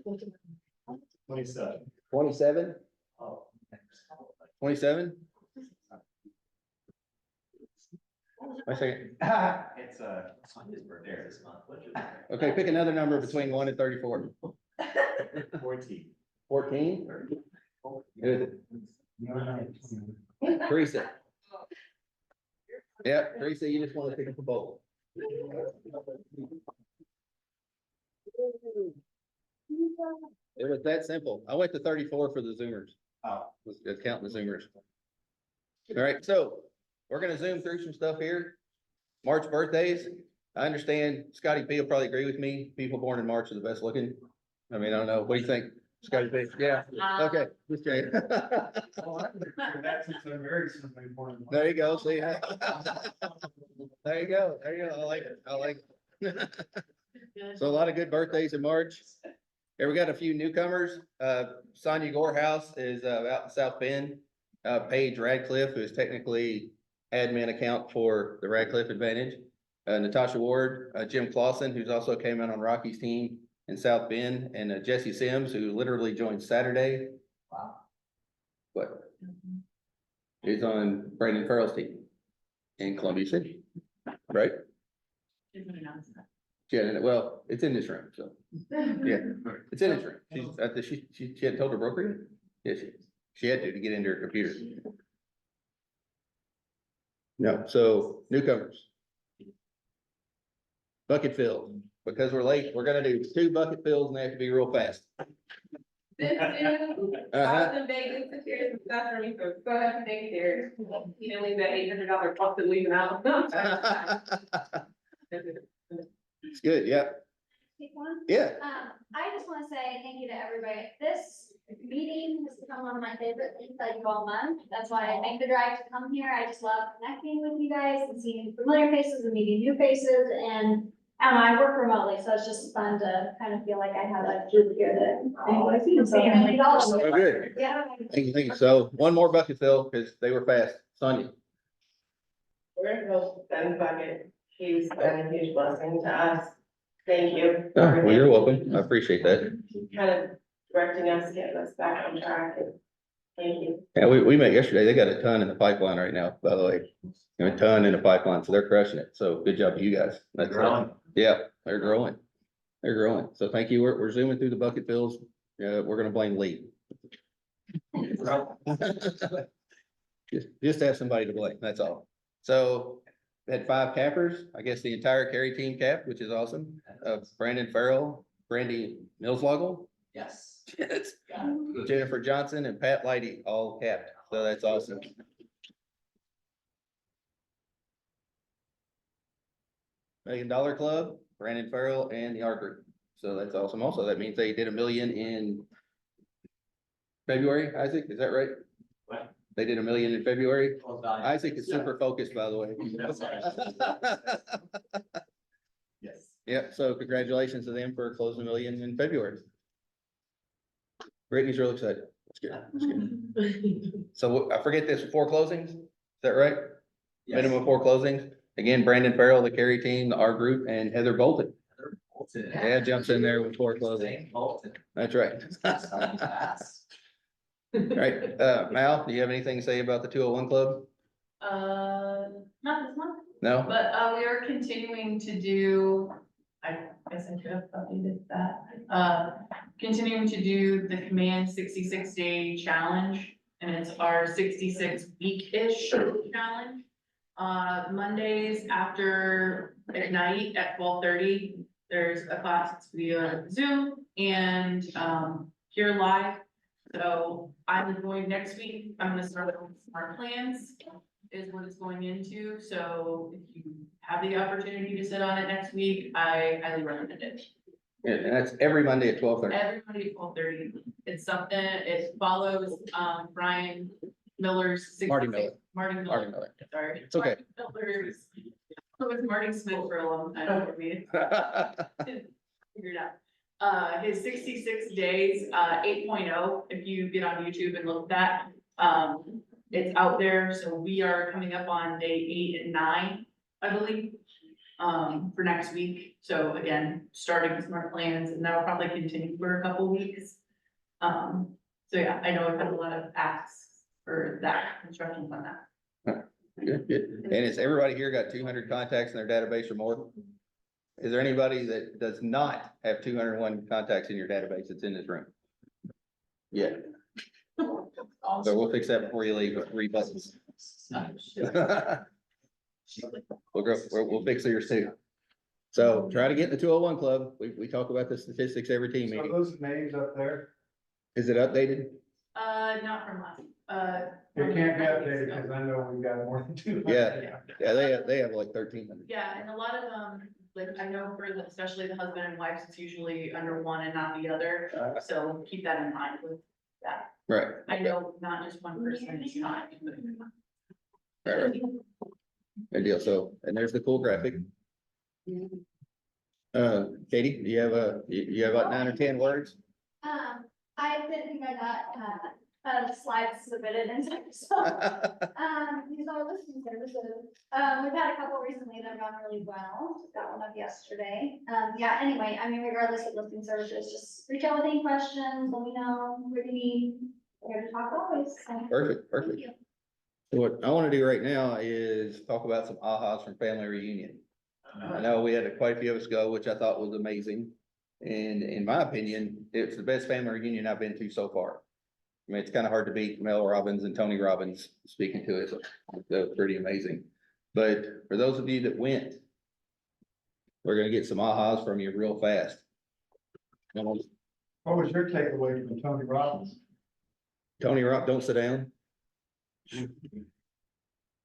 27. 27? 27? Wait a second. It's Sonia's birthday this month. Okay, pick another number between 1 and 34. 14. 14? Good. Teresa. Yep, Teresa, you just want to pick up a bowl. It was that simple. I went to 34 for the Zoomers. Was counting the Zoomers. All right, so we're gonna zoom through some stuff here. March birthdays. I understand Scotty P will probably agree with me. People born in March are the best looking. I mean, I don't know. What do you think, Scotty P? Yeah, okay. Just kidding. There you go. See? There you go. There you go. I like it. I like it. So a lot of good birthdays in March. Here we got a few newcomers. Sonia Gorehouse is out in South Bend. Paige Radcliffe, who is technically admin account for the Radcliffe Advantage. Natasha Ward, Jim Clausen, who's also came out on Rocky's team in South Bend, and Jesse Sims, who literally joined Saturday. Wow. But he's on Brandon Farrell's team in Columbia City, right? Yeah, well, it's in this room, so, yeah, it's in this room. She hadn't told her broker yet? Yeah, she had to get into her computer. No, so newcomers. Bucket fills, because we're late, we're gonna do 2 bucket fills and they have to be real fast. This is, I was in Vegas, the chairs and stuff for me, so go ahead and take it there. You know, leave that $800 cost of leaving out. It's good, yeah, Take one. yeah. I just want to say thank you to everybody. This meeting has become one of my favorite things I do all month. That's why I make the drive to come here. I just love connecting with you guys and seeing familiar faces and meeting new faces. And I work remotely, so it's just fun to kind of feel like I have a group here that I see. So thank you all. Oh, good. Yeah. Thank you, thank you. So one more bucket fill, because they were fast. Sonia. We're gonna go Ben Bucket. He's been a huge blessing to us. Thank you. Oh, well, you're welcome. I appreciate that. Kind of directing us, getting us back on track. And thank you. Yeah, we met yesterday. They got a ton in the pipeline right now, by the way. A ton in the pipeline, so they're crushing it. So good job to you guys. That's Growing. Yeah, they're growing. They're growing. So thank you. We're zooming through the bucket fills. We're gonna blame Lee. Just have somebody to blame, that's all. So we had 5 cappers, I guess the entire carry team capped, which is awesome. Brandon Farrell, Brandy Millsloggle, Yes. Jennifer Johnson and Pat Lighty all capped. So that's awesome. $1 Million Club, Brandon Farrell and the art group. So that's awesome. Also, that means they did $1 million in February, Isaac, is that right? What? They did $1 million in February. Isaac is super focused, by the way. Yes. Yep, so congratulations to them for closing $1 million in February. Brittany's real excited. That's good. That's good. So I forget this, 4 closings, is that right? Yes. Minimum 4 closings. Again, Brandon Farrell, the carry team, the R group, and Heather Bolton. Yeah, jumps in there with 4 closings. That's right. Right, Mal, do you have anything to say about the 201 Club? Not this month, No? but, we are continuing to do, I guess I could have updated that. Continuing to do the Command 66-day challenge, and it's our 66 week-ish challenge. Mondays after Ignite at 12:30, there's a class, it's via Zoom and, here live. So I'm going next week, I'm gonna start with smart plans is what it's going into. So if you have the opportunity to sit on it next week, I highly recommend it. And that's every Monday at 12:30. Everybody 12:30. It's something, it follows, Brian Miller's. Marty Miller. Marty Marty Miller, Miller. sorry. It's okay. Marty Miller's, it was Marty Smith for a long time for me. Figure it out. His 66 days, 8.0, if you get on YouTube and look at that, it's out there, so we are coming up on day 8 and 9, I believe, for next week. So again, starting with smart plans, and that'll probably continue for a couple weeks. So yeah, I know I've had a lot of asks for that, instructions on that. Good, good. And is everybody here got 200 contacts in their database or more? Is there anybody that does not have 201 contacts in your database that's in this room? Yeah. So we'll fix that before you leave, 3 buttons. We'll fix yours too. So try to get in the 201 club. We talk about the statistics every team So meeting. those names up there, Is it updated? Not from last, it can't be updated because I know we've got more than 200. Yeah, they have like 1,300. yeah, and a lot of like, I know for the, especially the husband and wives, it's usually under one and not the other, so keep that in mind with that. Right. I know not just one person is not. Right. Good deal. So, and there's the cool graphic. Katie, do you have you have about 9 or 10 words? I didn't think I got, slides submitted and stuff, so, these are listening services. We've had a couple recently that have gone really well, got one up yesterday. Yeah, anyway, I mean, regardless of listening services, just reach out with any questions, let me know, what you need, we're here to talk always, so. Perfect, Thank perfect. you. So what I want to do right now is talk about some ahas from family reunion. I know we had quite a few of us go, which I thought was amazing. And in my opinion, it's the best family reunion I've been to so far. I mean, it's kind of hard to beat Mel Robbins and Tony Robbins speaking to us. They're pretty amazing. But for those of you that went, we're gonna get some ahas from you real fast. What was your takeaway from Tony Robbins? Tony Robb, don't sit down.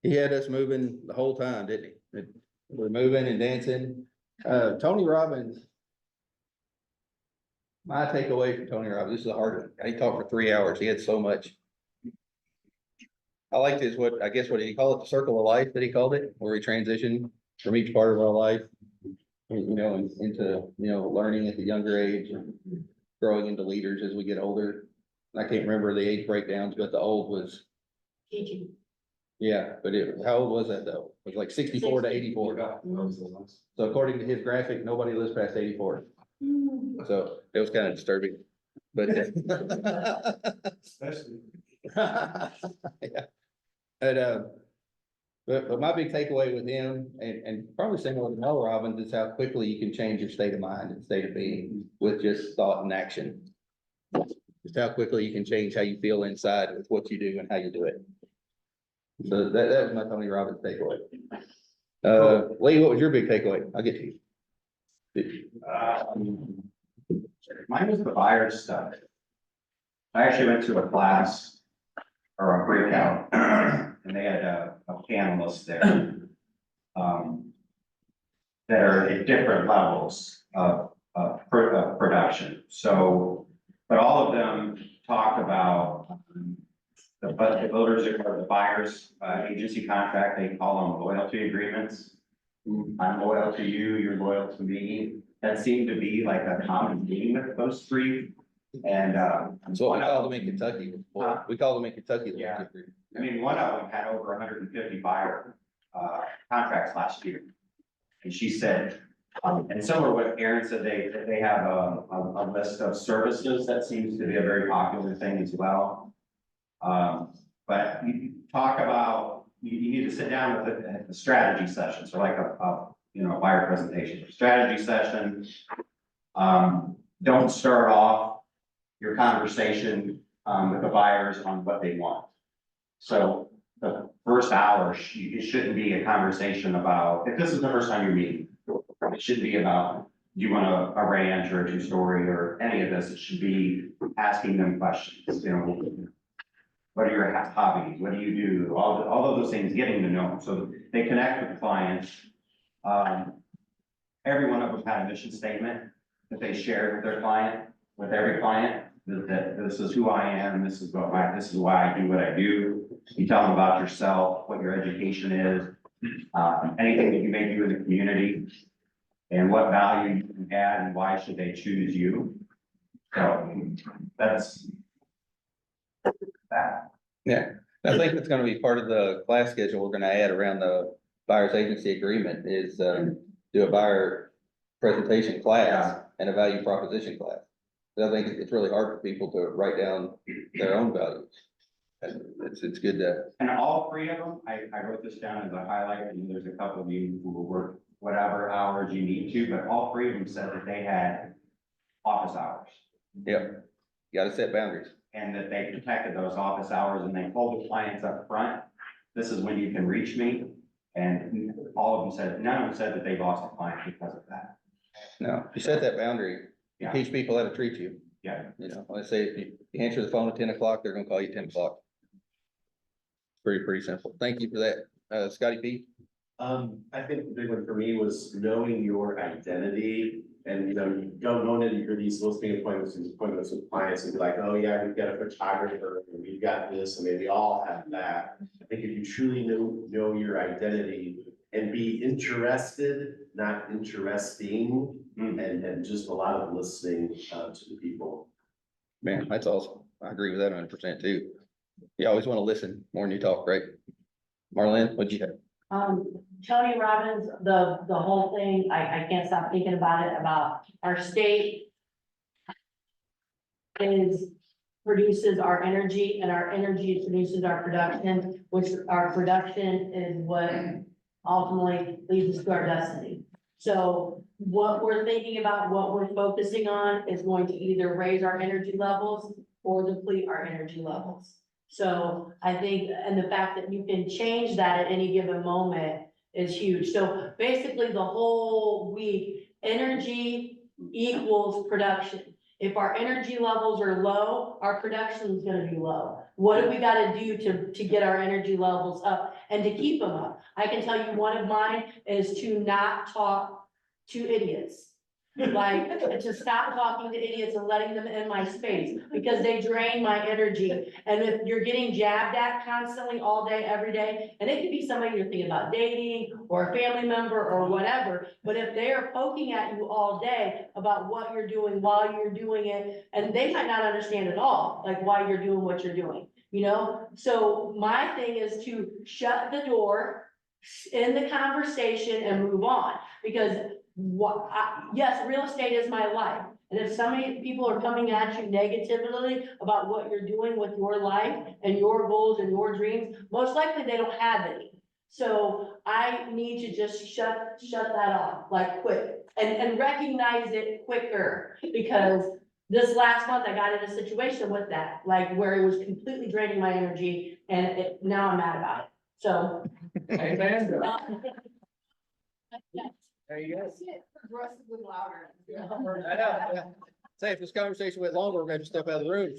He had us moving the whole time, didn't he? We're moving and dancing. Tony Robbins. My takeaway from Tony Robbins, this is a hard one. He talked for 3 hours. He had so much. I liked his, what did he call it? The circle of life that he called it, where we transition from each part of our life, you know, into, you know, learning at the younger age and growing into leaders as we get older. I can't remember the age breakdowns, but the old was. Yeah, but how old was that though? It was like 64 to 84. So according to his graphic, nobody lives past 84. So it was kind of disturbing, but. Especially. Yeah. But my big takeaway with him, and probably similar to Mel Robbins, is how quickly you can change your state of mind and state of being with just thought and action. Just how quickly you can change how you feel inside with what you do and how you do it. So that was my Tony Robbins takeaway. Lee, what was your big takeaway? I'll get to you. Mine was the buyer stuff. I actually went to a class or a breakout and they had a panelist there. That are at different levels of production. So, but all of them talk about the builders or the buyers agency contract, they call them loyalty agreements. I'm loyal to you, you're loyal to me. That seemed to be like a common theme with those three. And That's what we call them in Kentucky. We call them in Kentucky. Yeah. I mean, one of them had over 150 buyer contracts last year. And she said, and similar to what Aaron said, they have a list of services that seems to be a very popular thing as well. But you talk about, you need to sit down with a strategy session. So like a buyer presentation, strategy session. Don't start off your conversation with the buyers on what they want. So the first hour, it shouldn't be a conversation about, if this is the first time you're meeting, it shouldn't be about, do you want a ranch or a 2-story or any of this? It should be asking them questions, what are your hobbies? What do you do? All of those things, getting to know them. So they connect with the clients. Every one of them had a mission statement that they shared with their client, with every client, that this is who I am, this is this is why I do what I do. You tell them about yourself, what your education is, anything that you may do in the community, and what value you can add, and why should they choose you. So that's that. Yeah, I think it's gonna be part of the class schedule we're gonna add around the buyer's agency agreement is, do a buyer presentation class and a value proposition class. 'Cause I think it's really hard for people to write down their own values. And it's good to, And all three of them, I wrote this down as a highlight, and there's a couple of you who will work whatever hours you need to, but all three of them said that they had office hours. yep, you gotta set boundaries. And that they protected those office hours, and they told the clients up front, this is when you can reach me. And all of them said, none of them said that they lost a client because of that. No, if you set that boundary, you Yeah. teach people how to treat you. Yeah. You know, let's say if you answer the phone at 10 o'clock, they're gonna call you 10 o'clock. Pretty simple. Thank you for that. Scotty P. I think the big one for me was knowing your identity. And, you know, you don't know that you're these listening appointments with clients and be like, oh yeah, we've got a photographer and we've got this, and maybe all have that. I think if you truly know your identity and be interested, not interesting, and just a lot of listening to the people. Man, that's awesome. I agree with that 100% too. You always wanna listen more than you talk, right? Marlene, what'd you have? Tony Robbins, the whole thing, I can't stop thinking about it, about our state produces our energy, and our energy produces our production, which our production is what ultimately leads us to our destiny. So what we're thinking about, what we're focusing on is going to either raise our energy levels or deplete our energy levels. So I think, and the fact that you can change that at any given moment is huge. So basically the whole week, energy equals production. If our energy levels are low, our production is gonna be low. What do we gotta do to get our energy levels up and to keep them up? I can tell you one of mine is to not talk to idiots. Like, to stop talking to idiots and letting them in my space, because they drain my energy. And if you're getting jabbed at constantly all day, every day, and it could be somebody you're thinking about dating or a family member or whatever, but if they are poking at you all day about what you're doing while you're doing it, and they might not understand at all, like why you're doing what you're doing, you know? So my thing is to shut the door, end the conversation and move on, because yes, real estate is my life. And if so many people are coming at you negatively about what you're doing with your life and your goals and your dreams, most likely they don't have any. So I need to just shut that off, like quick, and recognize it quicker, because this last month I got in a situation with that, like where it was completely draining my energy, and now I'm mad about it. So. Amen. Yeah. There you go. Progressively louder. I know. Say, if this conversation went longer, we're gonna have to step out of the room.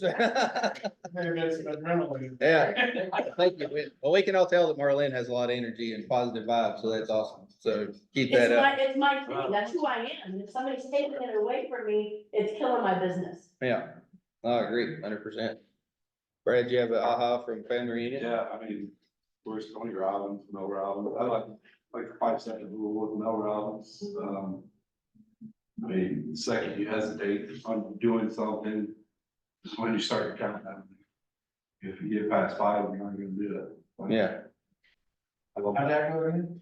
Yeah, thank you. Well, we can all tell that Marlene has a lot of energy and positive vibes, so that's awesome. So keep that up. It's my thing, that's who I am. If somebody's taking it away from me, it's killing my business. Yeah, I agree, 100%. Brad, you have an aha from family reunion? Yeah, I mean, where's Tony Robbins, Mel Robbins? I like the 5-second rule with Mel Robbins. I mean, the second you hesitate on doing something, is when you start your countdown. If you get past 5, you're not gonna do it. Yeah. How'd that go again?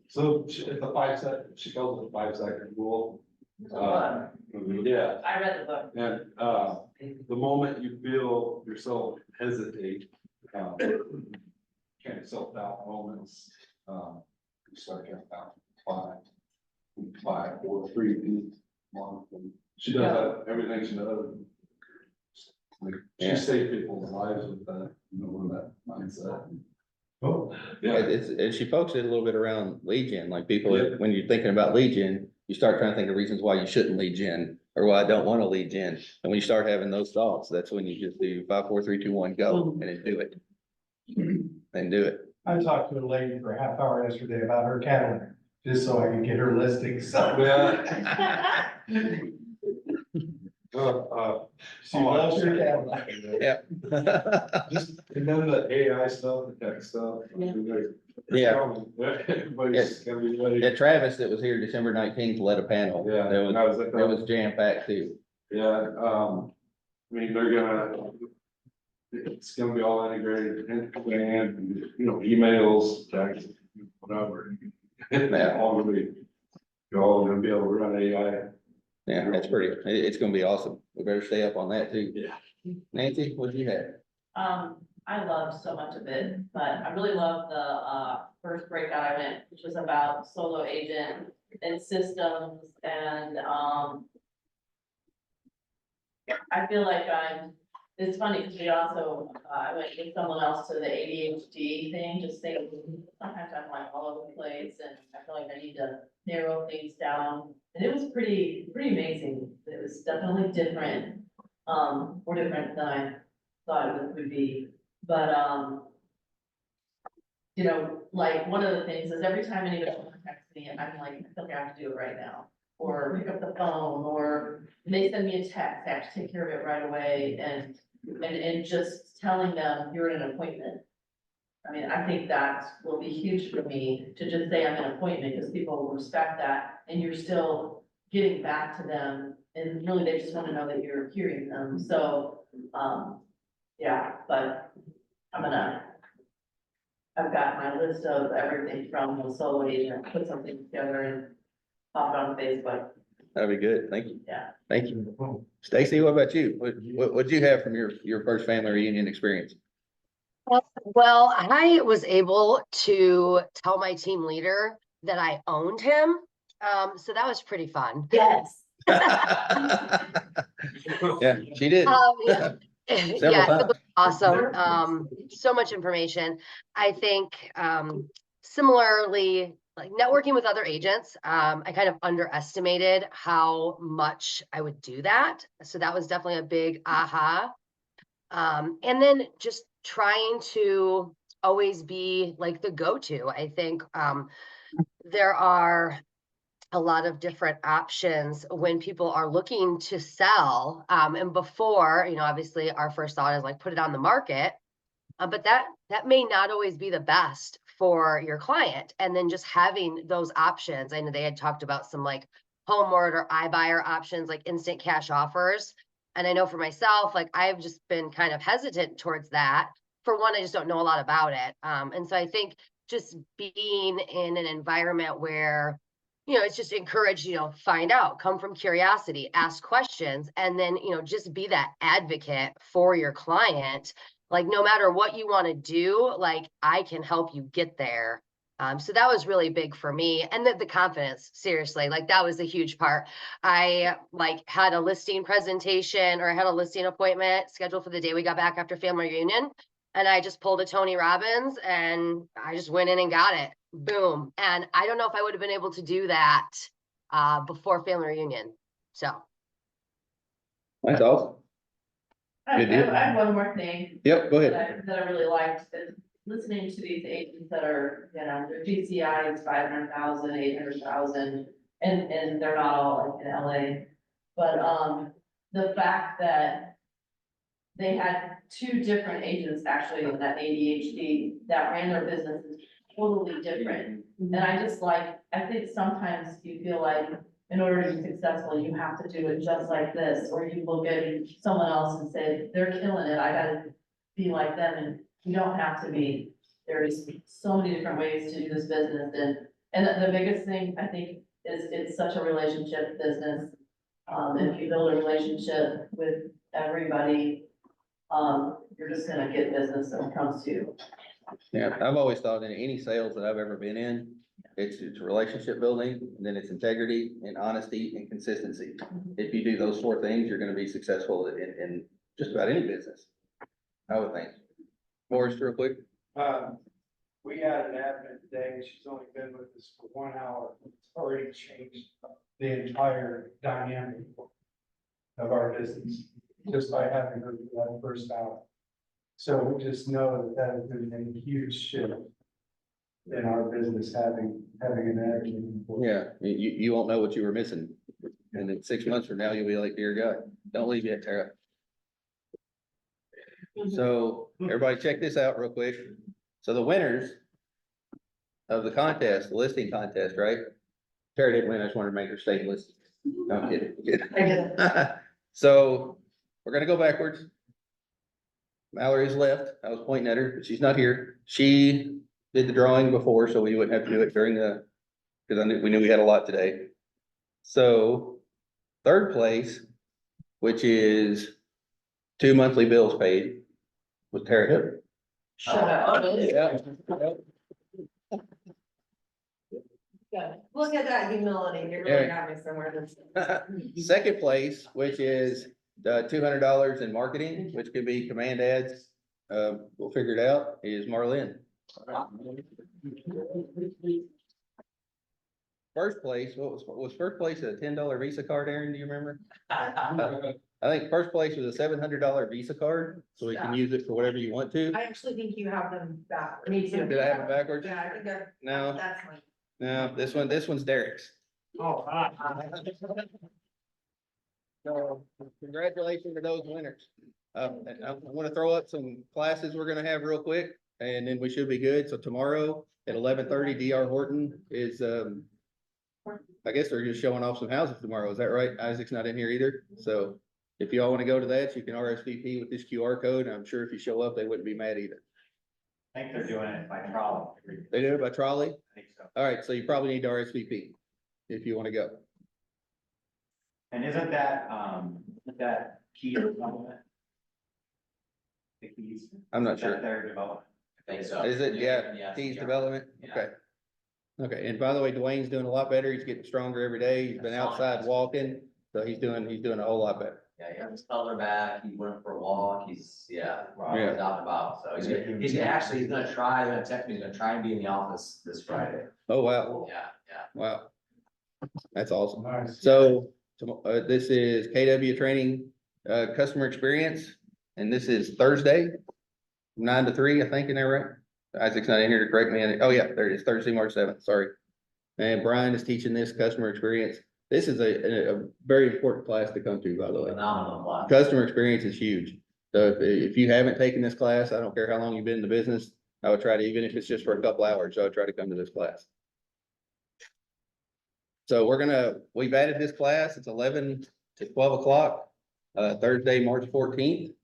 So it's a 5-second, she calls it a 5-second rule. Yeah. I read the book. And, the moment you feel yourself hesitate, kind of self-doubt moments, you start counting down 5, 4, 3, 2, 1. She does that, everything she does. Like, she saved people's lives with that, you know, with that mindset. Oh, yeah. And she focuses it a little bit around lead gen, like people, when you're thinking about lead gen, you start trying to think of reasons why you shouldn't lead gen, or why I don't want to lead gen. And when you start having those thoughts, that's when you just do 5, 4, 3, 2, 1, go, and then do it. And do it. I talked to a lady for a half hour yesterday about her Cadillac, just so I could get her listing, so. She loves her cat. Yeah. Just, and then the AI stuff, the tech stuff. Yeah. Everybody's gonna be ready. Yeah, Travis that was here December 19th led a panel. Yeah, It and I was at it was jam packed too. Yeah, I mean, they're gonna. It's gonna be all integrated, and, you know, emails, text, whatever. Yeah. All gonna be, you're all gonna be able to run AI. Yeah, that's pretty, it's gonna be awesome. We better stay up on that too. Yeah. Nancy, what do you have? I loved so much of it, but I really loved the, first breakout I went, which was about solo agent and systems and, I feel like it's funny because we also, I went with someone else to the ADHD thing, just saying, sometimes I'm like all over the place and I feel like I need to narrow things down. And it was pretty amazing. It was definitely different, more different than I thought it would be. But, you know, like one of the things is every time anybody contacts me, I'm like, okay, I have to do it right now. Or pick up the phone, or they send me a text, I have to take care of it right away, and just telling them you're in an appointment. I mean, I think that will be huge for me to just say I'm in an appointment, because people will respect that, and you're still getting back to them, and really they just want to know that you're hearing them, so, yeah, but I've got my list of everything from the solo agent, put something together and pop it on Facebook. That'd be good. Thank you. Yeah. Thank you. Stacy, what about you? What'd you have from your first family reunion experience? Well, I was able to tell my team leader that I owned him. So that was pretty fun. Yes. Yeah, she did. Yeah. Several Yeah, it times. was awesome. So much information. I think, similarly, like networking with other agents, I kind of underestimated how much I would do that. So that was definitely a big aha. And then just trying to always be like the go-to. I think, there are a lot of different options when people are looking to sell. And before, you know, obviously our first thought is like, put it on the market. But that may not always be the best for your client. And then just having those options. I know they had talked about some like homeward or iBuyer options, like instant cash offers. And I know for myself, like I've just been kind of hesitant towards that. For one, I just don't know a lot about it. And so I think just being in an environment where, you know, it's just encouraged, you know, find out, come from curiosity, ask questions, and then, you know, just be that advocate for your client. Like, no matter what you want to do, like I can help you get there. So that was really big for me. And the confidence, seriously, like that was a huge part. I like had a listing presentation, or I had a listing appointment scheduled for the day we got back after family reunion. And I just pulled a Tony Robbins and I just went in and got it. Boom. And I don't know if I would have been able to do that before family reunion. So. That's awesome. I Good deal. have one more thing. Yep, go ahead. That I really liked, is listening to these agents that are, you know, their GCI is 500,000, 800,000, and they're not all like in LA. But, the fact that they had two different agents actually in that ADHD that ran their businesses totally different. And I just like, I think sometimes you feel like in order to be successful, you have to do it just like this, or you look at someone else and say, they're killing it, I gotta be like them, and you don't have to be. There's so many different ways to do this business, and the biggest thing, I think, is it's such a relationship business. If you build a relationship with everybody, you're just gonna get business when it comes to. Yeah, I've always thought in any sales that I've ever been in, it's relationship building, and then it's integrity and honesty and consistency. If you do those four things, you're gonna be successful in just about any business, I would think. Morris, real quick. We had an admin today, and she's only been with us for 1 hour. It's already changed the entire dynamic of our business, just by having her do that first hour. So we just know that that has been a huge shift in our business, having an admin. Yeah, you won't know what you were missing And in 6 months from now, you'll be like, dear God, don't leave yet, Tara. So everybody check this out real quick. So the winners of the contest, the listing contest, right? Tara didn't win. I just wanted to make her stay listed. No, I'm kidding. So we're gonna go backwards. Mallory's left. I was pointing at her, but she's not here. She did the drawing before, so we wouldn't have to do it during the, because we knew we had a lot today. So third place, which is 2 monthly bills paid, was Tara Hill. Shut up. Yeah. Look at that humility, you really got me somewhere. Second place, which is $200 in marketing, which could be command ads. We'll figure it out, is Marlene. First place, what was first place a $10 Visa card, Aaron? Do you remember? I think first place was a $700 Visa card, so we can use it for whatever you want to. I actually think you have them backwards. Me too. Did I have it backwards? Yeah, I think that. No. That's mine. No, this one's Derek's. Oh, So congratulations to those winners. And I want to throw up some classes we're gonna have real quick, and then we should be good. So tomorrow at 11:30, DR Horton is, I guess they're just showing off some houses tomorrow. Is that right? Isaac's not in here either. So if you all want to go to that, you can RSVP with this QR code. I'm sure if you show up, they wouldn't be mad either. I think they're doing it by trolley. They do it by trolley? I think so. All right, so you probably need to RSVP if you want to go. And isn't that key development? The keys? I'm not Is that sure. their development? I think so. Is it? Yeah, T's development? Okay. Okay, and by the way, Dwayne's doing a lot better. He's getting stronger every day. He's been outside walking, so he's doing a whole lot better. Yeah, he got his color back, he went for a walk, we're all Yeah. out and about, so he's gonna try, he's gonna try and be in the office this Friday. Oh, wow. Yeah. Wow. That's awesome. Nice. So, this is KW Training, Customer Experience, and this is Thursday, 9 to 3, I think, in there, right? Isaac's not in here to correct me. Oh, yeah, there it is, Thursday, March 7th, sorry. And Brian is teaching this customer experience. This is a very important class to come to, by the way. Phenomenal class. Customer experience is huge. So if you haven't taken this class, I don't care how long you've been in the business, I would try to, even if it's just for a couple hours, I would try to come to this class. So we've added this class, it's 11 to 12 o'clock, Thursday, March 14th.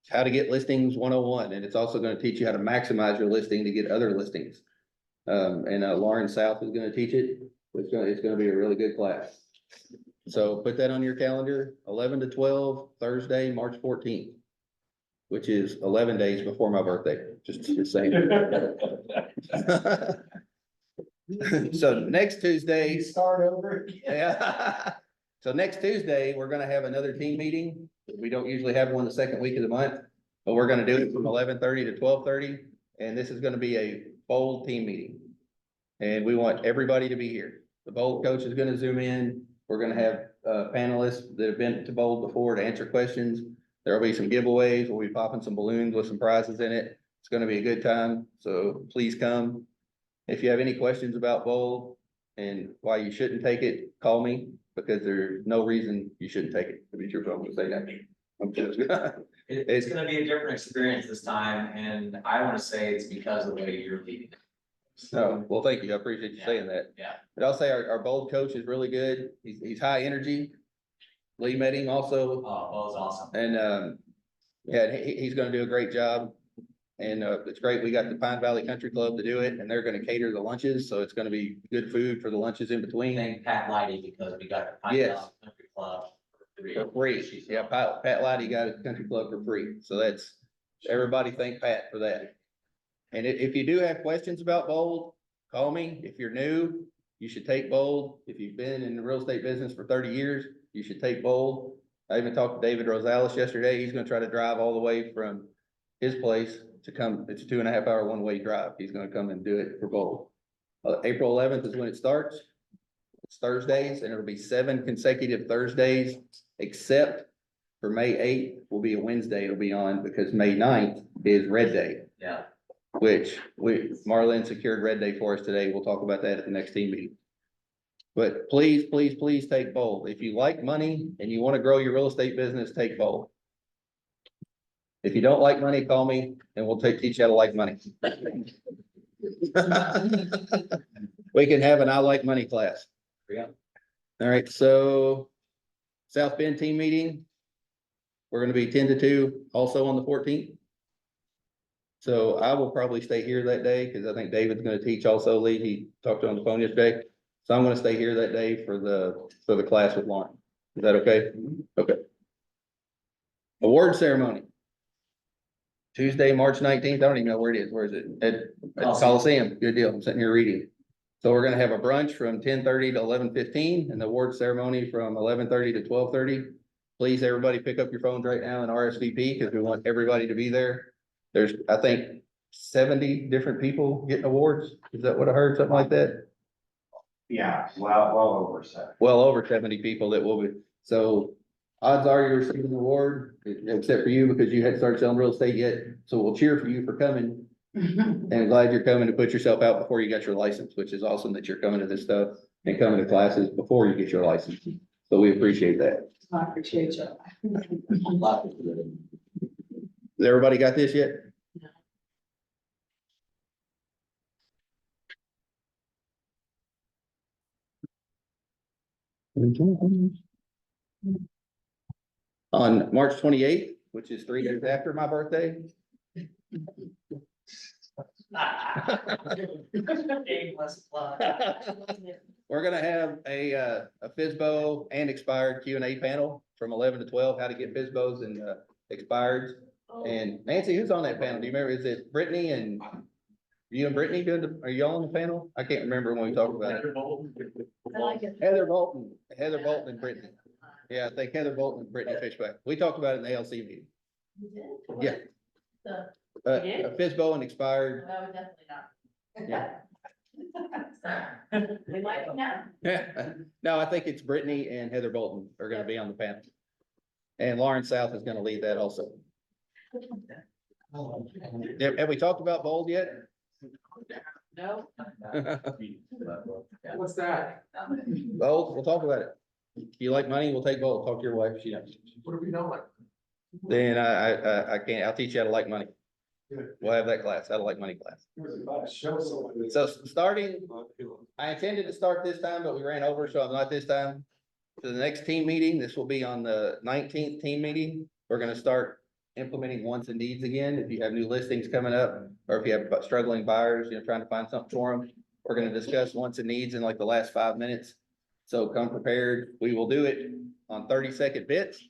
How to get listings 101, and it's also gonna teach you how to maximize your listing to get other listings. And Lauren South is gonna teach it. It's gonna be a really good class. So put that on your calendar, 11 to 12, Thursday, March 14th, which is 11 days before my birthday, just saying. So next Tuesday. You start over. Yeah. So next Tuesday, we're gonna have another team meeting. We don't usually have one the second week of the month, but we're gonna do it from 11:30 to 12:30, and this is gonna be a bold team meeting. And we want everybody to be here. The bold coach is gonna zoom in. We're gonna have panelists that have been to bold before to answer questions. There'll be some giveaways. We'll be popping some balloons with some prizes in it. It's gonna be a good time, so please come. If you have any questions about bold and why you shouldn't take it, call me, because there's no reason you shouldn't take it. To be true, I'm gonna say that. I'm just It's gonna be a different experience this time, and I wanna say it's because of the way you're leading. Oh, well, thank you. I appreciate you saying that. Yeah. But I'll say our bold coach is really good. He's high energy. Lee met him also, Oh, Bo's awesome. and, yeah, he's gonna do a great job. And, it's great. We got the Pine Valley Country Club to do it, and they're gonna cater the lunches, so it's gonna be good food for the lunches in between. Thank Pat Lighty, because we got the Pine Yes. Valley Country Club for free. For free. Yeah, Pat Lighty got a country club for free. So everybody thank Pat for that. And if you do have questions about bold, call me. If you're new, you should take bold. If you've been in the real estate business for 30 years, you should take bold. I even talked to David Rosales yesterday. He's gonna try to drive all the way from his place to come. It's a 2.5 hour one-way drive. He's gonna come and do it for bold. April 11th is when it starts. It's Thursdays, and it'll be 7 consecutive Thursdays, except for May 8th will be a Wednesday it'll be on, because May 9th is Red Day, Yeah. which Marlene secured Red Day for us today. We'll talk about that at the next team meeting. But please, please, please take bold. If you like money and you want to grow your real estate business, take bold. If you don't like money, call me and we'll teach you how to like money. We can have an I like money class. Yeah. All right, so South Bend team meeting. We're gonna be 10 to 2, also on the 14th. So I will probably stay here that day because I think David's gonna teach also. Lee, he talked to on the phone yesterday. So I'm gonna stay here that day for the class with Lauren. Is that okay? Okay. Award ceremony. Tuesday, March 19th. I don't even know where it is. Where is it? At Coliseum. Good deal. I'm sitting here reading. So we're gonna have a brunch from 10:30 to 11:15 and the award ceremony from 11:30 to 12:30. Please, everybody pick up your phones right now and RSVP because we want everybody to be there. There's, I think, 70 different people getting awards. Is that what I heard? Something like that? Yeah, well over 7. Well over 70 people that will be, so odds are you're receiving an award, except for you because you hadn't started selling real estate yet. So we'll cheer for you for coming. And glad you're coming to put yourself out before you got your license, which is awesome that you're coming to this stuff and coming to classes before you get your license. So we appreciate that. I appreciate you. Has everybody got this yet? On March 28th, which is 3 days after my birthday. We're gonna have a FSBO and expired Q&A panel from 11 to 12, how to get FSBOs and expireds. And Nancy, who's on that panel? Do you remember? Is it Brittany and you and Brittany are y'all on the panel? I can't remember when we talked about it. Heather Bolton and Brittany. Yeah, I think Heather Bolton and Brittany Fishback. We talked about it in the LC meeting. Yeah. A FSBO and expired. I would definitely not. Yeah. We might know. No, I think it's Brittany and Heather Bolton are gonna be on the panel. And Lauren South is gonna lead that also. Have we talked about bold yet? No. What's that? Bold, we'll talk about it. If you like money, we'll take bold. Talk to your wife. She knows. What do we know like? Then I can't, I'll teach you how to like money. We'll have that class, how to like money class. So starting, I intended to start this time, but we ran over, so I'm not this time. So the next team meeting, this will be on the 19th team meeting. We're gonna start implementing wants and needs again. If you have new listings coming up, or if you have struggling buyers, trying to find something for them, we're gonna discuss wants and needs in like the last 5 minutes. So come prepared. We will do it on 30-second bits.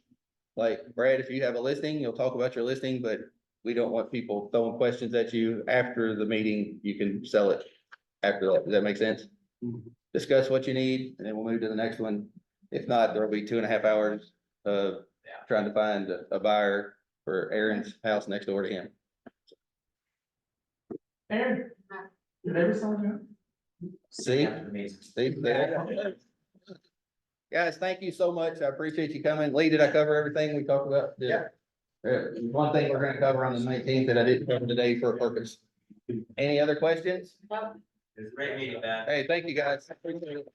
Like Brad, if you have a listing, you'll talk about your listing, but we don't want people throwing questions at you after the meeting. You can sell it after that. Does that make sense? Discuss what you need and then we'll move to the next one. If not, there'll be 2.5 hours of trying to find a buyer for Aaron's house next door to him. Aaron, did they respond to See? Guys, thank you so much. I appreciate you coming. Lee, did I cover everything we talked about? Yeah. One thing we're gonna cover on the 19th that I didn't cover today for a purpose. Any other questions? It's a great meeting, man. Hey, thank you guys. Appreciate it.